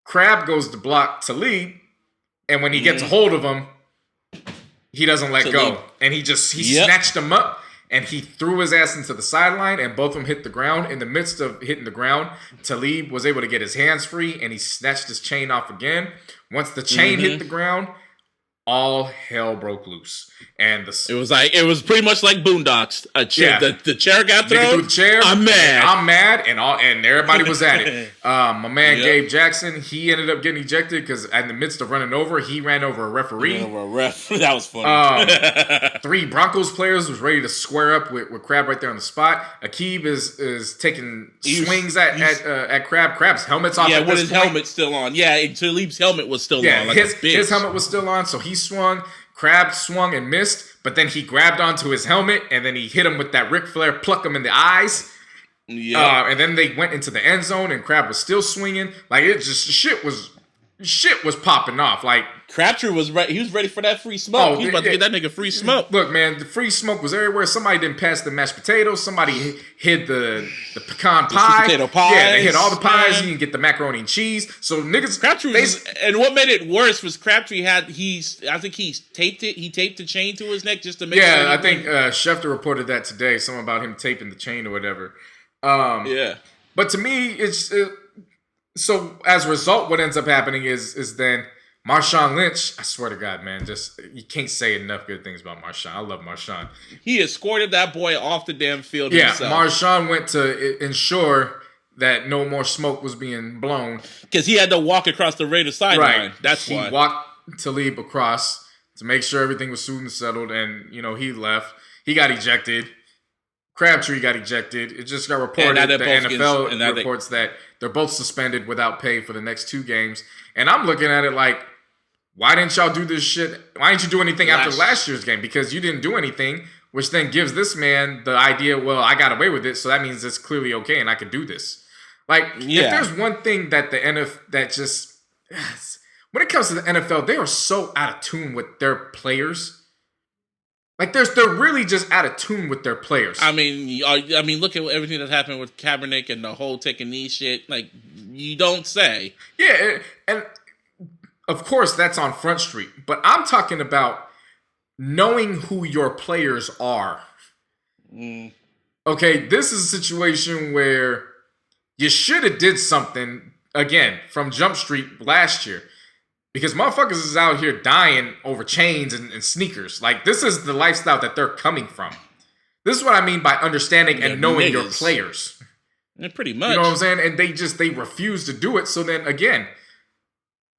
Crab goes to block Talib, and when he gets a hold of him, he doesn't let go. And he snatched him up. And he threw his ass into the sideline, and both of them hit the ground. In the midst of hitting the ground, Talib was able to get his hands free, and he snatched his chain off again. Once the chain hit the ground, all hell broke loose. And it was pretty much like Boondocks. The chair got thrown. The chair. I'm mad, and everybody was at it. My man Gabe Jackson, he ended up getting ejected because in the midst of running over, he ran over a referee. That was funny. 3 Broncos players was ready to square up with Crab right there on the spot. Akib is taking swings at Crab. Crab's helmet's off. With his helmet still on. Yeah, Talib's helmet was still on. His helmet was still on, so he swung. Crab swung and missed, but then he grabbed onto his helmet and then he hit him with that Ric Flair pluck him in the eyes. Yeah. And then they went into the end zone and Crab was still swinging. Like, it just, shit was popping off. Like, Crabtree was ready. He was ready for that free smoke. He was about to get that nigga free smoke. Look, man, the free smoke was everywhere. Somebody didn't pass the mashed potatoes. Somebody hid the pecan pie. Potato pies. Yeah, they hid all the pies. Man. You can get the macaroni and cheese. So niggas, Crabtree and what made it worse was Crabtree I think he taped it. He taped the chain to his neck just to make sure. Yeah, I think Schefter reported that today. Something about him taping the chain or whatever. Yeah. But to me, it's so as a result, what ends up happening is then Marshawn Lynch, I swear to God, man, just you can't say enough good things about Marshawn. I love Marshawn. He escorted that boy off the damn field himself. Marshawn went to ensure that no more smoke was being blown. Because he had to walk across the Raiders sideline. Right. That's why. He walked Talib across to make sure everything was smooth and settled, and, he left. He got ejected. Crabtree got ejected. It just got reported. The NFL reports that they're both suspended without pay for the next 2 games. And I'm looking at it like, why didn't y'all do this shit? Why didn't you do anything after last year's game? Because you didn't do anything, which then gives this man the idea, well, I got away with it, so that means it's clearly okay and I could do this. Like, if there's one thing that the NFL, that just, when it comes to the NFL, they are so out of tune with their players. Like, they're really just out of tune with their players. I mean, look at everything that happened with Kaepernick and the whole taking knee shit. Like, you don't say. Yeah, and of course, that's on Front Street. But I'm talking about knowing who your players are. Okay, this is a situation where you should have did something, again, from Jump Street last year. Because motherfuckers is out here dying over chains and sneakers. Like, this is the lifestyle that they're coming from. This is what I mean by understanding and knowing your players. Yeah, pretty much. You know what I'm saying? And they refuse to do it. So then, again,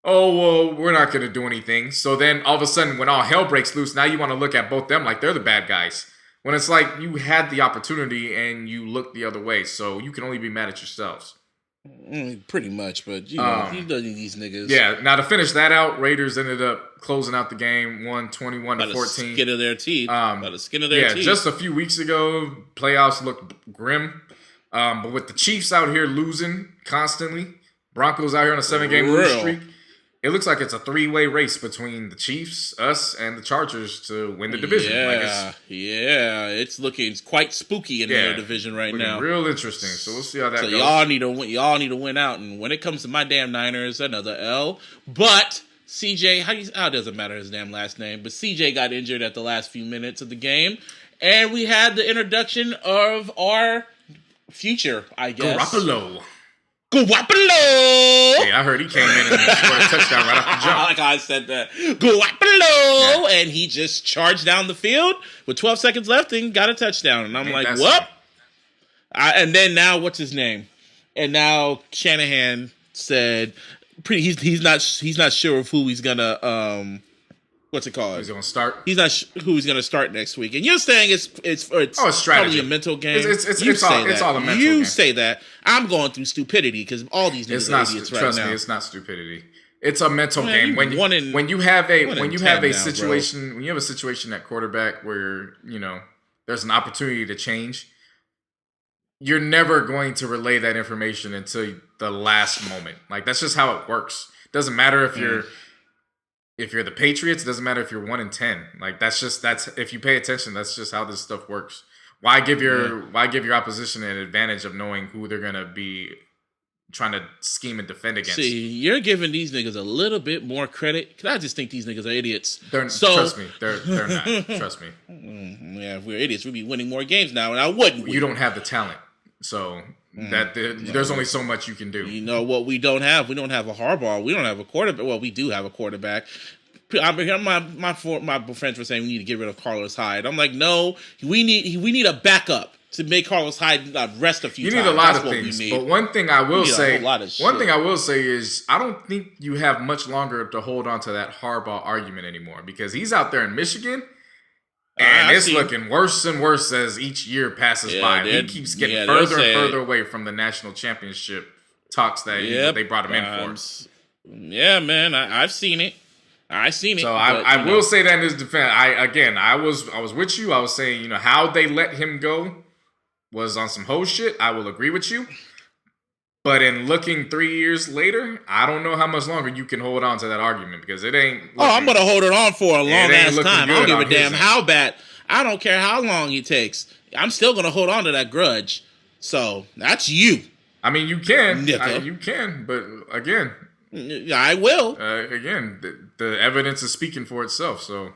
oh, well, we're not going to do anything. So then, all of a sudden, when all hell breaks loose, now you want to look at both them like they're the bad guys. When it's like, you had the opportunity and you looked the other way. So you can only be mad at yourselves. Pretty much, but you know these niggas. Yeah, now to finish that out, Raiders ended up closing out the game, won 21-14. By the skin of their teeth. By the skin of their teeth. Just a few weeks ago, playoffs looked grim. But with the Chiefs out here losing constantly, Broncos out here on a 7-game losing streak, it looks like it's a 3-way race between the Chiefs, us, and the Chargers to win the division. It's looking quite spooky in their division right now. Real interesting. So we'll see how that goes. Y'all need to win. Y'all need to win out. And when it comes to my damn Niners, another L. But CJ, how does it matter his damn last name? But CJ got injured at the last few minutes of the game, and we had the introduction of our future, I guess. Garoppolo. Hey, I heard he came in and scored a touchdown right off the jump. Like I said that. Garoppolo! And he just charged down the field with 12 seconds left and got a touchdown. And I'm like, what? And then now, what's his name? And now Shanahan said he's not sure of who he's gonna what's it called? He's gonna start. He's not who he's gonna start next week. And you're saying it's probably a mental game. It's all a mental game. You say that. I'm going through stupidity because all these niggas are idiots right now. Trust me, it's not stupidity. It's a mental game. When you have a situation at quarterback where there's an opportunity to change, you're never going to relay that information until the last moment. Like, that's just how it works. Doesn't matter if you're the Patriots, it doesn't matter if you're 1-10. Like, that's if you pay attention, that's just how this stuff works. Why give your opposition an advantage of knowing who they're gonna be trying to scheme and defend against? See, you're giving these niggas a little bit more credit. Cause I just think these niggas are idiots. Trust me, they're not. Trust me. Yeah, if we're idiots, we'd be winning more games now, and I wouldn't. You don't have the talent, so there's only so much you can do. You know what we don't have? We don't have a Harbaugh. We don't have a quarterback. Well, we do have a quarterback. My friends were saying we need to get rid of Carlos Hyde. I'm like, no, we need a backup to make Carlos Hyde rest a few times. You need a lot of things. But one thing I will say is I don't think you have much longer to hold on to that Harbaugh argument anymore, because he's out there in Michigan. And it's looking worse and worse as each year passes by. He keeps getting further and further away from the national championship talks that they brought him in for. Yeah, man, I've seen it. I seen it. So I will say that in his defense. I was with you. I was saying, how they let him go was on some hoe shit. I will agree with you. But in looking 3 years later, I don't know how much longer you can hold on to that argument because it ain't. I'm gonna hold it on for a long ass time. I don't give a damn how bad. I don't care how long it takes. I'm still gonna hold on to that grudge. So that's you. I mean, you can. You can, but again, I will. Again, the evidence is speaking for itself. So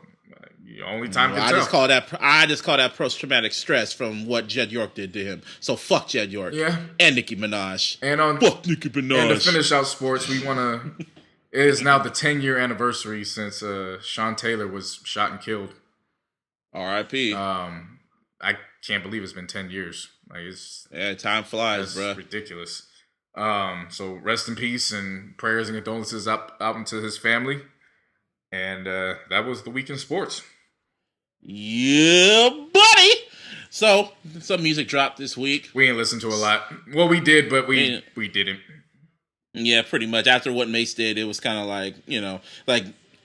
only time can tell. I just call that post-traumatic stress from what Jed York did to him. So fuck Jed York. Yeah. And Nicki Minaj. Fuck Nicki Minaj. And to finish out sports, we want to. It is now the 10-year anniversary since Sean Taylor was shot and killed. R.I.P. I can't believe it's been 10 years. Time flies, bro. Ridiculous. So rest in peace and prayers and condolences out into his family. And that was the week in sports. Yeah, buddy. So some music dropped this week. We ain't listened to a lot. Well, we did, but we didn't. Yeah, pretty much. After what Mase did, it was kind of like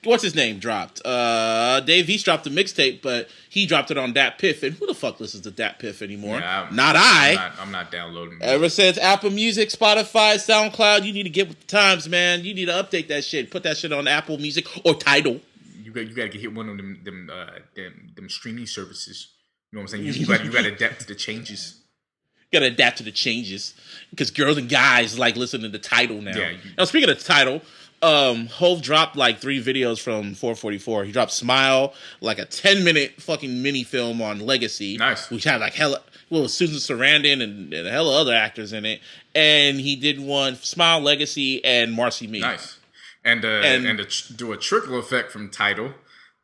what's his name dropped? Dave East dropped a mixtape, but he dropped it on Dat Piff. And who the fuck listens to Dat Piff anymore? Yeah, I'm not downloading it. Ever since Apple Music, Spotify, SoundCloud, you need to get with the times, man. You need to update that shit. Put that shit on Apple Music or Tidal. You got to hit one of them streaming services. You know what I'm saying? You got to adapt to the changes. Got to adapt to the changes because girls and guys like listening to Tidal now. Yeah, now speaking of Tidal, Hove dropped like 3 videos from 444. He dropped Smile, like a 10-minute fucking mini film on Legacy. Nice. Which had like Susan Sarandon and a hella other actors in it. And he did one Smile, Legacy, and Marcy Me. Nice. And to do a trickle effect from Tidal,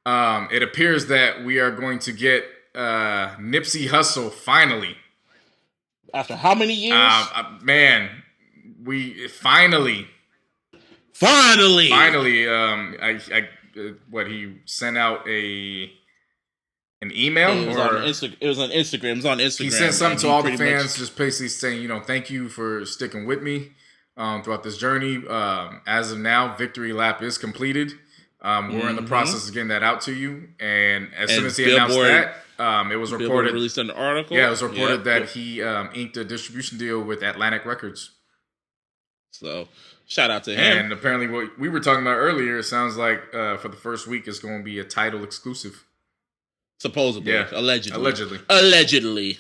it appears that we are going to get Nipsey Hussle finally. After how many years? Man, we finally. He sent out an email? It was on Instagram. It was on Instagram. He sent something to all the fans, just basically saying, thank you for sticking with me throughout this journey. As of now, Victory Lap is completed. We're in the process of getting that out to you, and soon as he announced that, it was reported. Released an article. Yeah, it was reported that he inked a distribution deal with Atlantic Records. So, shout out to him. And apparently, what we were talking about earlier, it sounds like for the first week, it's going to be a Tidal exclusive. Supposedly, yeah, allegedly.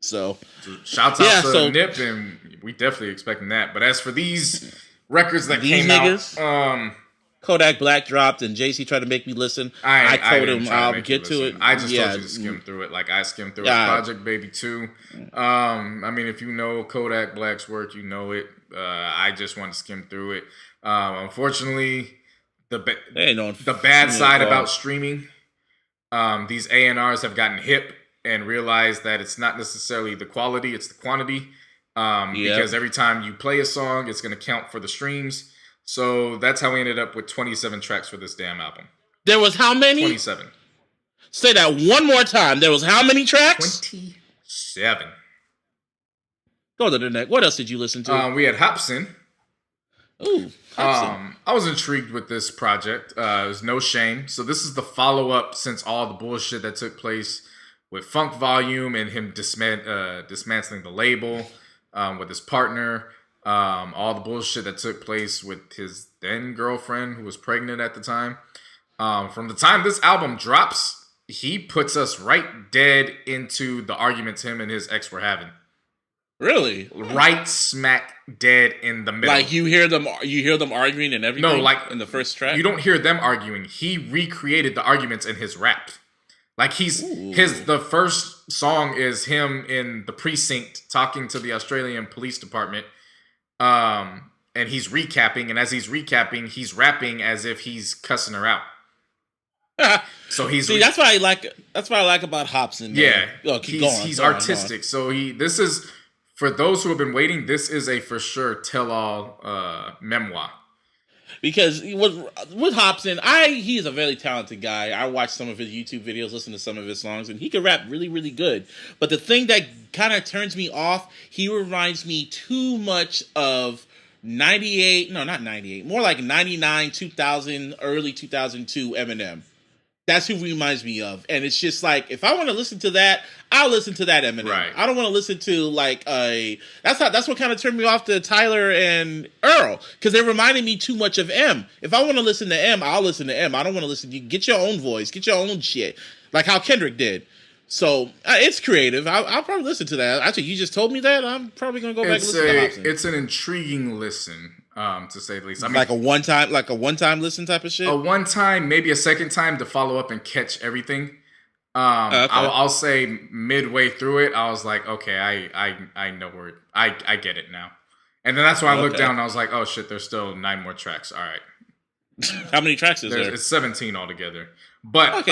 So shouts out to Nip, and we definitely expecting that. But as for these records that came out, Kodak Black dropped, and J.C. tried to make me listen. I told him I'll get to it. I just told you to skim through it. Like I skimmed through it. Project Baby 2. I mean, if you know Kodak Black's work, you know it. I just want to skim through it. Unfortunately, the bad side about streaming, these A&Rs have gotten hip and realized that it's not necessarily the quality, it's the quantity. Because every time you play a song, it's going to count for the streams. So that's how we ended up with 27 tracks for this damn album. There was how many? 27. Say that one more time. There was how many tracks? 27. Go to the next. What else did you listen to? We had Hopsin. Ooh, Hopsin. I was intrigued with this project. It was No Shame. So this is the follow-up since all the bullshit that took place with Funk Volume and him dismantling the label with his partner. All the bullshit that took place with his then girlfriend who was pregnant at the time. From the time this album drops, he puts us right dead into the arguments him and his ex were having. Really? Right smack dead in the middle. Like you hear them arguing and everything? No, like in the first track? You don't hear them arguing. He recreated the arguments in his rap. Like the first song is him in the precinct talking to the Australian police department. And he's recapping, and as he's recapping, he's rapping as if he's cussing her out. So he's that's what I like. That's what I like about Hopsin. Yeah, he's artistic. So this is for those who have been waiting. This is a for sure tell-all memoir. Because with Hopsin, he is a very talented guy. I watch some of his YouTube videos, listen to some of his songs, and he can rap really, really good. But the thing that kind of turns me off, he reminds me too much of 98, no, not 98, more like 99, 2000, early 2002 Eminem. That's who reminds me of. And it's just like, if I want to listen to that, I'll listen to that Eminem. Right. I don't want to listen to like that's what kind of turned me off to Tyler and Earl, because they reminded me too much of M. If I want to listen to M, I'll listen to M. I don't want to listen to you. Get your own voice, get your own shit, like how Kendrick did. So it's creative. I'll probably listen to that. Actually, you just told me that. I'm probably gonna go back and listen to Hopsin. It's an intriguing listen, to say the least. I mean, like a one time listen type of shit. A one time, maybe a second time to follow up and catch everything. Okay. I'll say midway through it, I was like, okay, I know where I get it now. And then that's when I looked down and I was like, oh shit, there's still 9 more tracks. All right. How many tracks is there? It's 17 altogether. But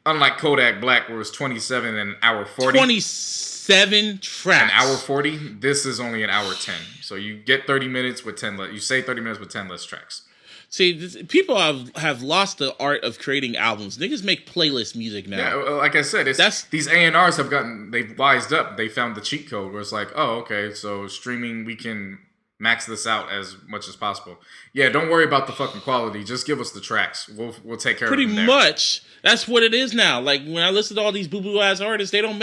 unlike Kodak Black, where it was 27 and an hour 40. 27 tracks. An hour 40. This is only an hour 10. So you get 30 minutes with 10 less. You say 30 minutes with 10 less tracks. See, people have lost the art of creating albums. Niggas make playlist music now. Yeah, like I said, these A&Rs they've wised up. They found the cheat code where it's like, oh, okay, so streaming, we can max this out as much as possible. Yeah, don't worry about the fucking quality. Just give us the tracks. We'll take care of it. Pretty much. That's what it is now. Like when I listen to all these boo-boo ass artists, they don't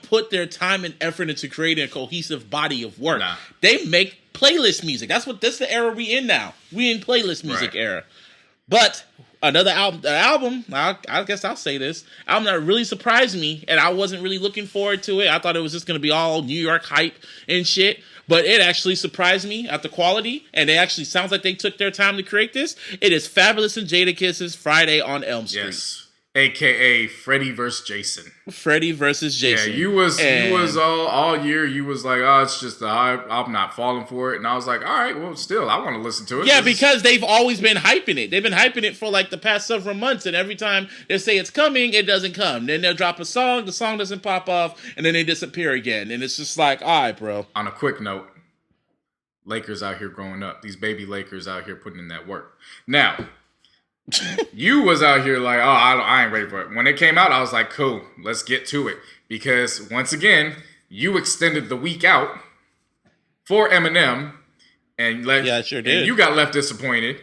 put their time and effort into creating a cohesive body of work. Nah. They make playlist music. That's the era we in now. We in playlist music era. But another album, I guess I'll say this, album that really surprised me, and I wasn't really looking forward to it. I thought it was just going to be all New York hype and shit. But it actually surprised me at the quality, and it actually sounds like they took their time to create this. It is Fabolous and Jadakiss's Friday on Elm Street. Yes. AKA Freddie versus Jason. Freddie versus Jason. Yeah, you was all year, you was like, oh, it's just the hype. I'm not falling for it. And I was like, all right, well, still, I want to listen to it. Yeah, because they've always been hyping it. They've been hyping it for like the past several months, and every time they say it's coming, it doesn't come. Then they'll drop a song, the song doesn't pop off, and then they disappear again. And it's just like, all right, bro. On a quick note, Lakers out here growing up. These baby Lakers out here putting in that work. Now, you was out here like, oh, I ain't ready for it. When it came out, I was like, cool, let's get to it. Because once again, you extended the week out for Eminem, and I sure did. And you got left disappointed.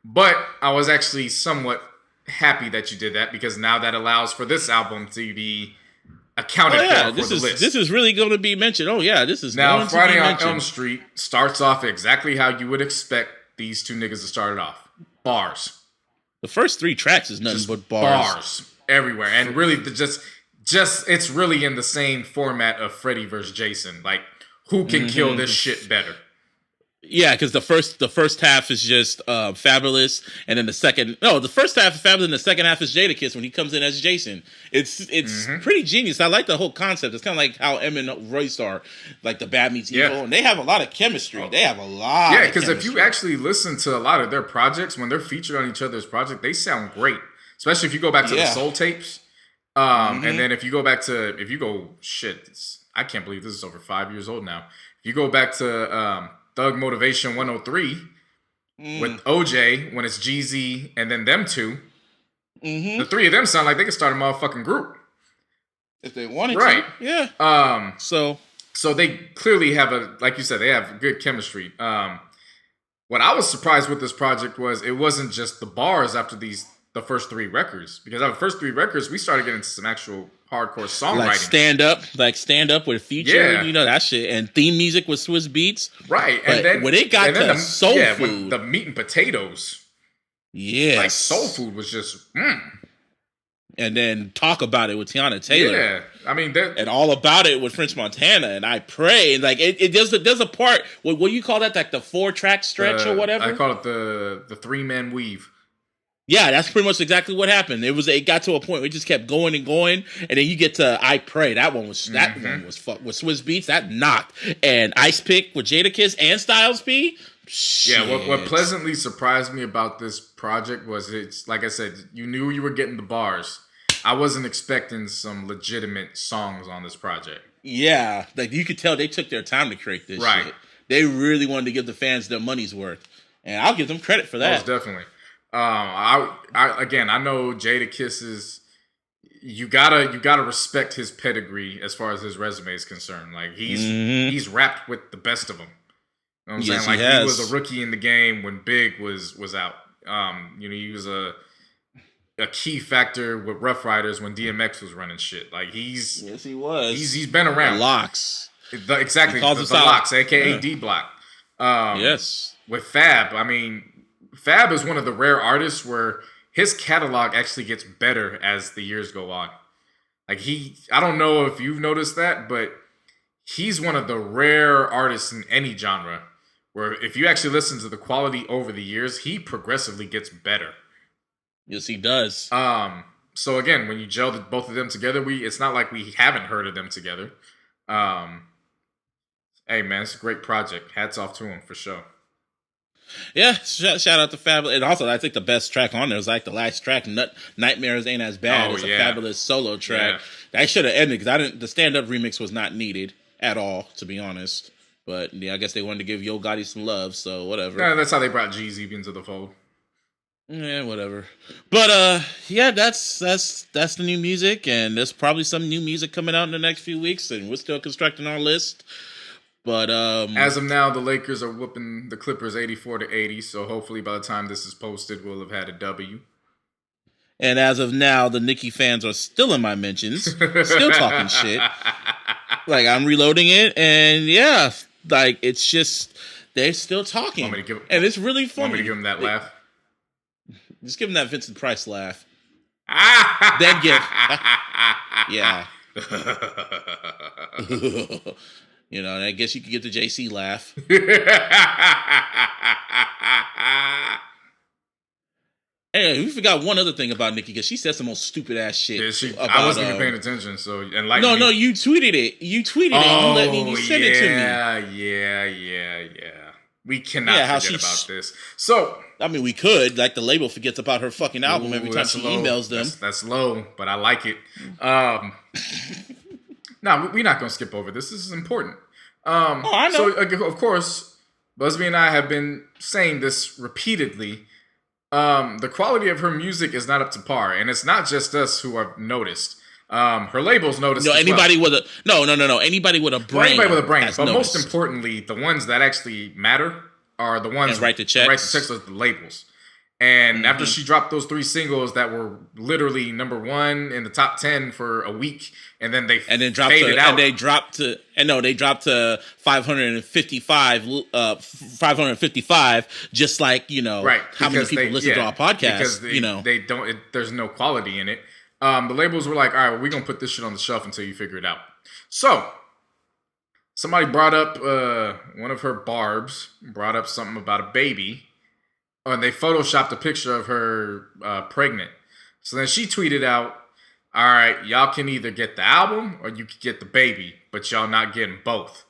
But I was actually somewhat happy that you did that, because now that allows for this album to be accounted for the list. This is really going to be mentioned. Oh yeah, this is now Friday on Elm Street starts off exactly how you would expect these two niggas to start it off. Bars. The first 3 tracks is nothing but bars everywhere, and really just it's really in the same format of Freddie versus Jason. Like, who can kill this shit better? Yeah, because the first half is just Fabolous, and then the first half is Fabolous, and the second half is Jadakiss when he comes in as Jason. It's pretty genius. I like the whole concept. It's kind of like how Em and Royce are, like the bad meets evil, and they have a lot of chemistry. They have a lot. Yeah, because if you actually listen to a lot of their projects, when they're featured on each other's project, they sound great. Especially if you go back to the Soul tapes, and then if you go I can't believe this is over 5 years old now. If you go back to Thug Motivation 103 with OJ, when it's Jeezy and then them two, the 3 of them sound like they could start a motherfucking group if they wanted to. Yeah. So they clearly have like you said, they have good chemistry. What I was surprised with this project was it wasn't just the bars after the first 3 records, because after the first 3 records we started getting into some actual hardcore songwriting, like stand up with Future, that shit, and theme music with Swiss Beats, right? But and then when it got to soul food, the meat and potatoes, like soul food was just, and then Talk About It with Tiana Taylor, I mean, and All About It with French Montana, and I Pray, and like there's a part, what do you call that, like the 4-track stretch or whatever? I call it the 3-man weave. Yeah, that's pretty much exactly what happened. It got to a point where it just kept going and going, and then you get to I Pray. That one was with Swiss Beats. That knocked. And Ice Pick with Jadakiss and Styles P. Shit. Yeah, what pleasantly surprised me about this project was, it's like I said, you knew you were getting the bars. I wasn't expecting some legitimate songs on this project. Yeah, like you could tell they took their time to create this shit. They really wanted to give the fans their money's worth, and I'll give them credit for that. Most definitely. I know Jadakiss's, you gotta respect his pedigree as far as his resume is concerned. Like he's rapped with the best of them. You know what I'm saying? Like he was a rookie in the game when Big was out. He was a key factor with Rough Riders when DMX was running shit. Like he was. He's been around. The Locks. Exactly. The Locks, aka D Block. Yes. With Fab, I mean, Fab is one of the rare artists where his catalog actually gets better as the years go on. Like I don't know if you've noticed that, but he's one of the rare artists in any genre where if you actually listen to the quality over the years, he progressively gets better. Yes, he does. So again, when you gel both of them together, it's not like we haven't heard of them together. Hey man, it's a great project. Hats off to him for sure. Yeah, shout out to Fab. And also, I think the best track on there was like the last track, Nightmares Ain't As Bad. It's a fabulous solo track. Yeah. That should have ended because the stand-up remix was not needed at all, to be honest. But yeah, I guess they wanted to give Yo Gotti some love, so whatever. Yeah, that's how they brought Jeezy into the fold. Yeah, whatever. But yeah, that's the new music, and there's probably some new music coming out in the next few weeks, and we're still constructing our list. But as of now, the Lakers are whooping the Clippers 84-80. So hopefully, by the time this is posted, we'll have had a W. And as of now, the Nicki fans are still in my mentions, still talking shit. Like I'm reloading it, and yeah, like it's just they're still talking, and it's really funny. Want me to give them that laugh? Just give them that Vincent Price laugh. Then give, yeah. You know, and I guess you could get the J.C. laugh. Hey, we forgot one other thing about Nicki because she said some most stupid ass shit. Yeah, I wasn't even paying attention, so No, you tweeted it. You tweeted it. You sent it to me. Yeah. We cannot forget about this. So, I mean, we could. Like the label forgets about her fucking album every time she emails them. That's low, but I like it. No, we're not going to skip over this. This is important. I know. So, of course, Busby and I have been saying this repeatedly. The quality of her music is not up to par, and it's not just us who have noticed. Her labels noticed. Anybody with a Anybody with a brain. But most importantly, the ones that actually matter are the ones and write the checks. Write the checks with the labels. And after she dropped those 3 singles that were literally number 1 in the top 10 for a week, and then faded out. And they dropped to 555, just like, right, how many people listen to our podcast, because they don't, there's no quality in it. The labels were like, all right, well, we're going to put this shit on the shelf until you figure it out. So, somebody brought up, one of her Barbz brought up something about a baby. And they photoshopped a picture of her pregnant. So then she tweeted out, all right, y'all can either get the album or you can get the baby, but y'all not getting both.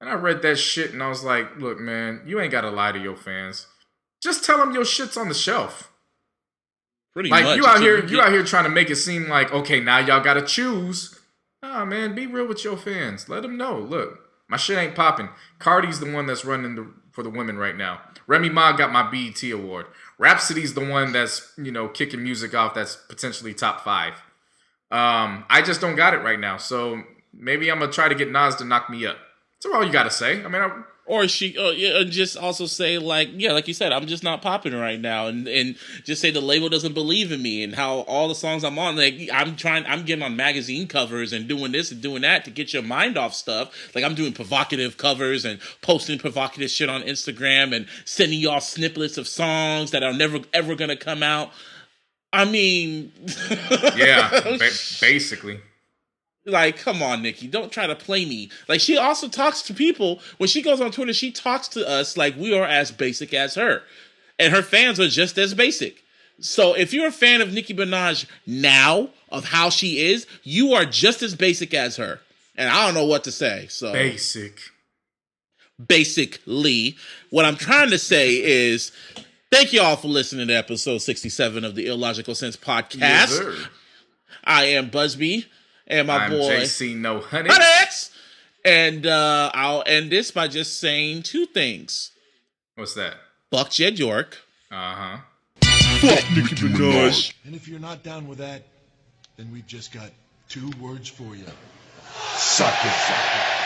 And I read that shit and I was like, look, man, you ain't got to lie to your fans. Just tell them your shit's on the shelf. Pretty much. You out here trying to make it seem like, okay, now y'all got to choose. Nah, man, be real with your fans. Let them know, look, my shit ain't popping. Cardi's the one that's running for the women right now. Remy Ma got my BET award. Rhapsody's the one that's, kicking music off that's potentially top 5. I just don't got it right now. So maybe I'm going to try to get Nas to knock me up. That's all you got to say. I mean, just also say like you said, I'm just not popping right now, and just say the label doesn't believe in me, and how all the songs I'm on, like I'm getting on magazine covers and doing this and doing that to get your mind off stuff. Like I'm doing provocative covers and posting provocative shit on Instagram and sending y'all snippets of songs that are never ever gonna come out. I mean, yeah, basically. Like, come on, Nicki, don't try to play me. Like, she also talks to people. When she goes on Twitter, she talks to us like we are as basic as her. And her fans are just as basic. So if you're a fan of Nicki Minaj now, of how she is, you are just as basic as her. And I don't know what to say. So Basically, what I'm trying to say is, thank you all for listening to episode 67 of the iLLogical Sense podcast. Yes, sir. I am Busby. And my boy J.C. No Honey. And I'll end this by just saying 2 things. What's that? Fuck Jed York. Uh-huh. Fuck Nicki Minaj. And if you're not down with that, then we've just got two words for you. Suck it.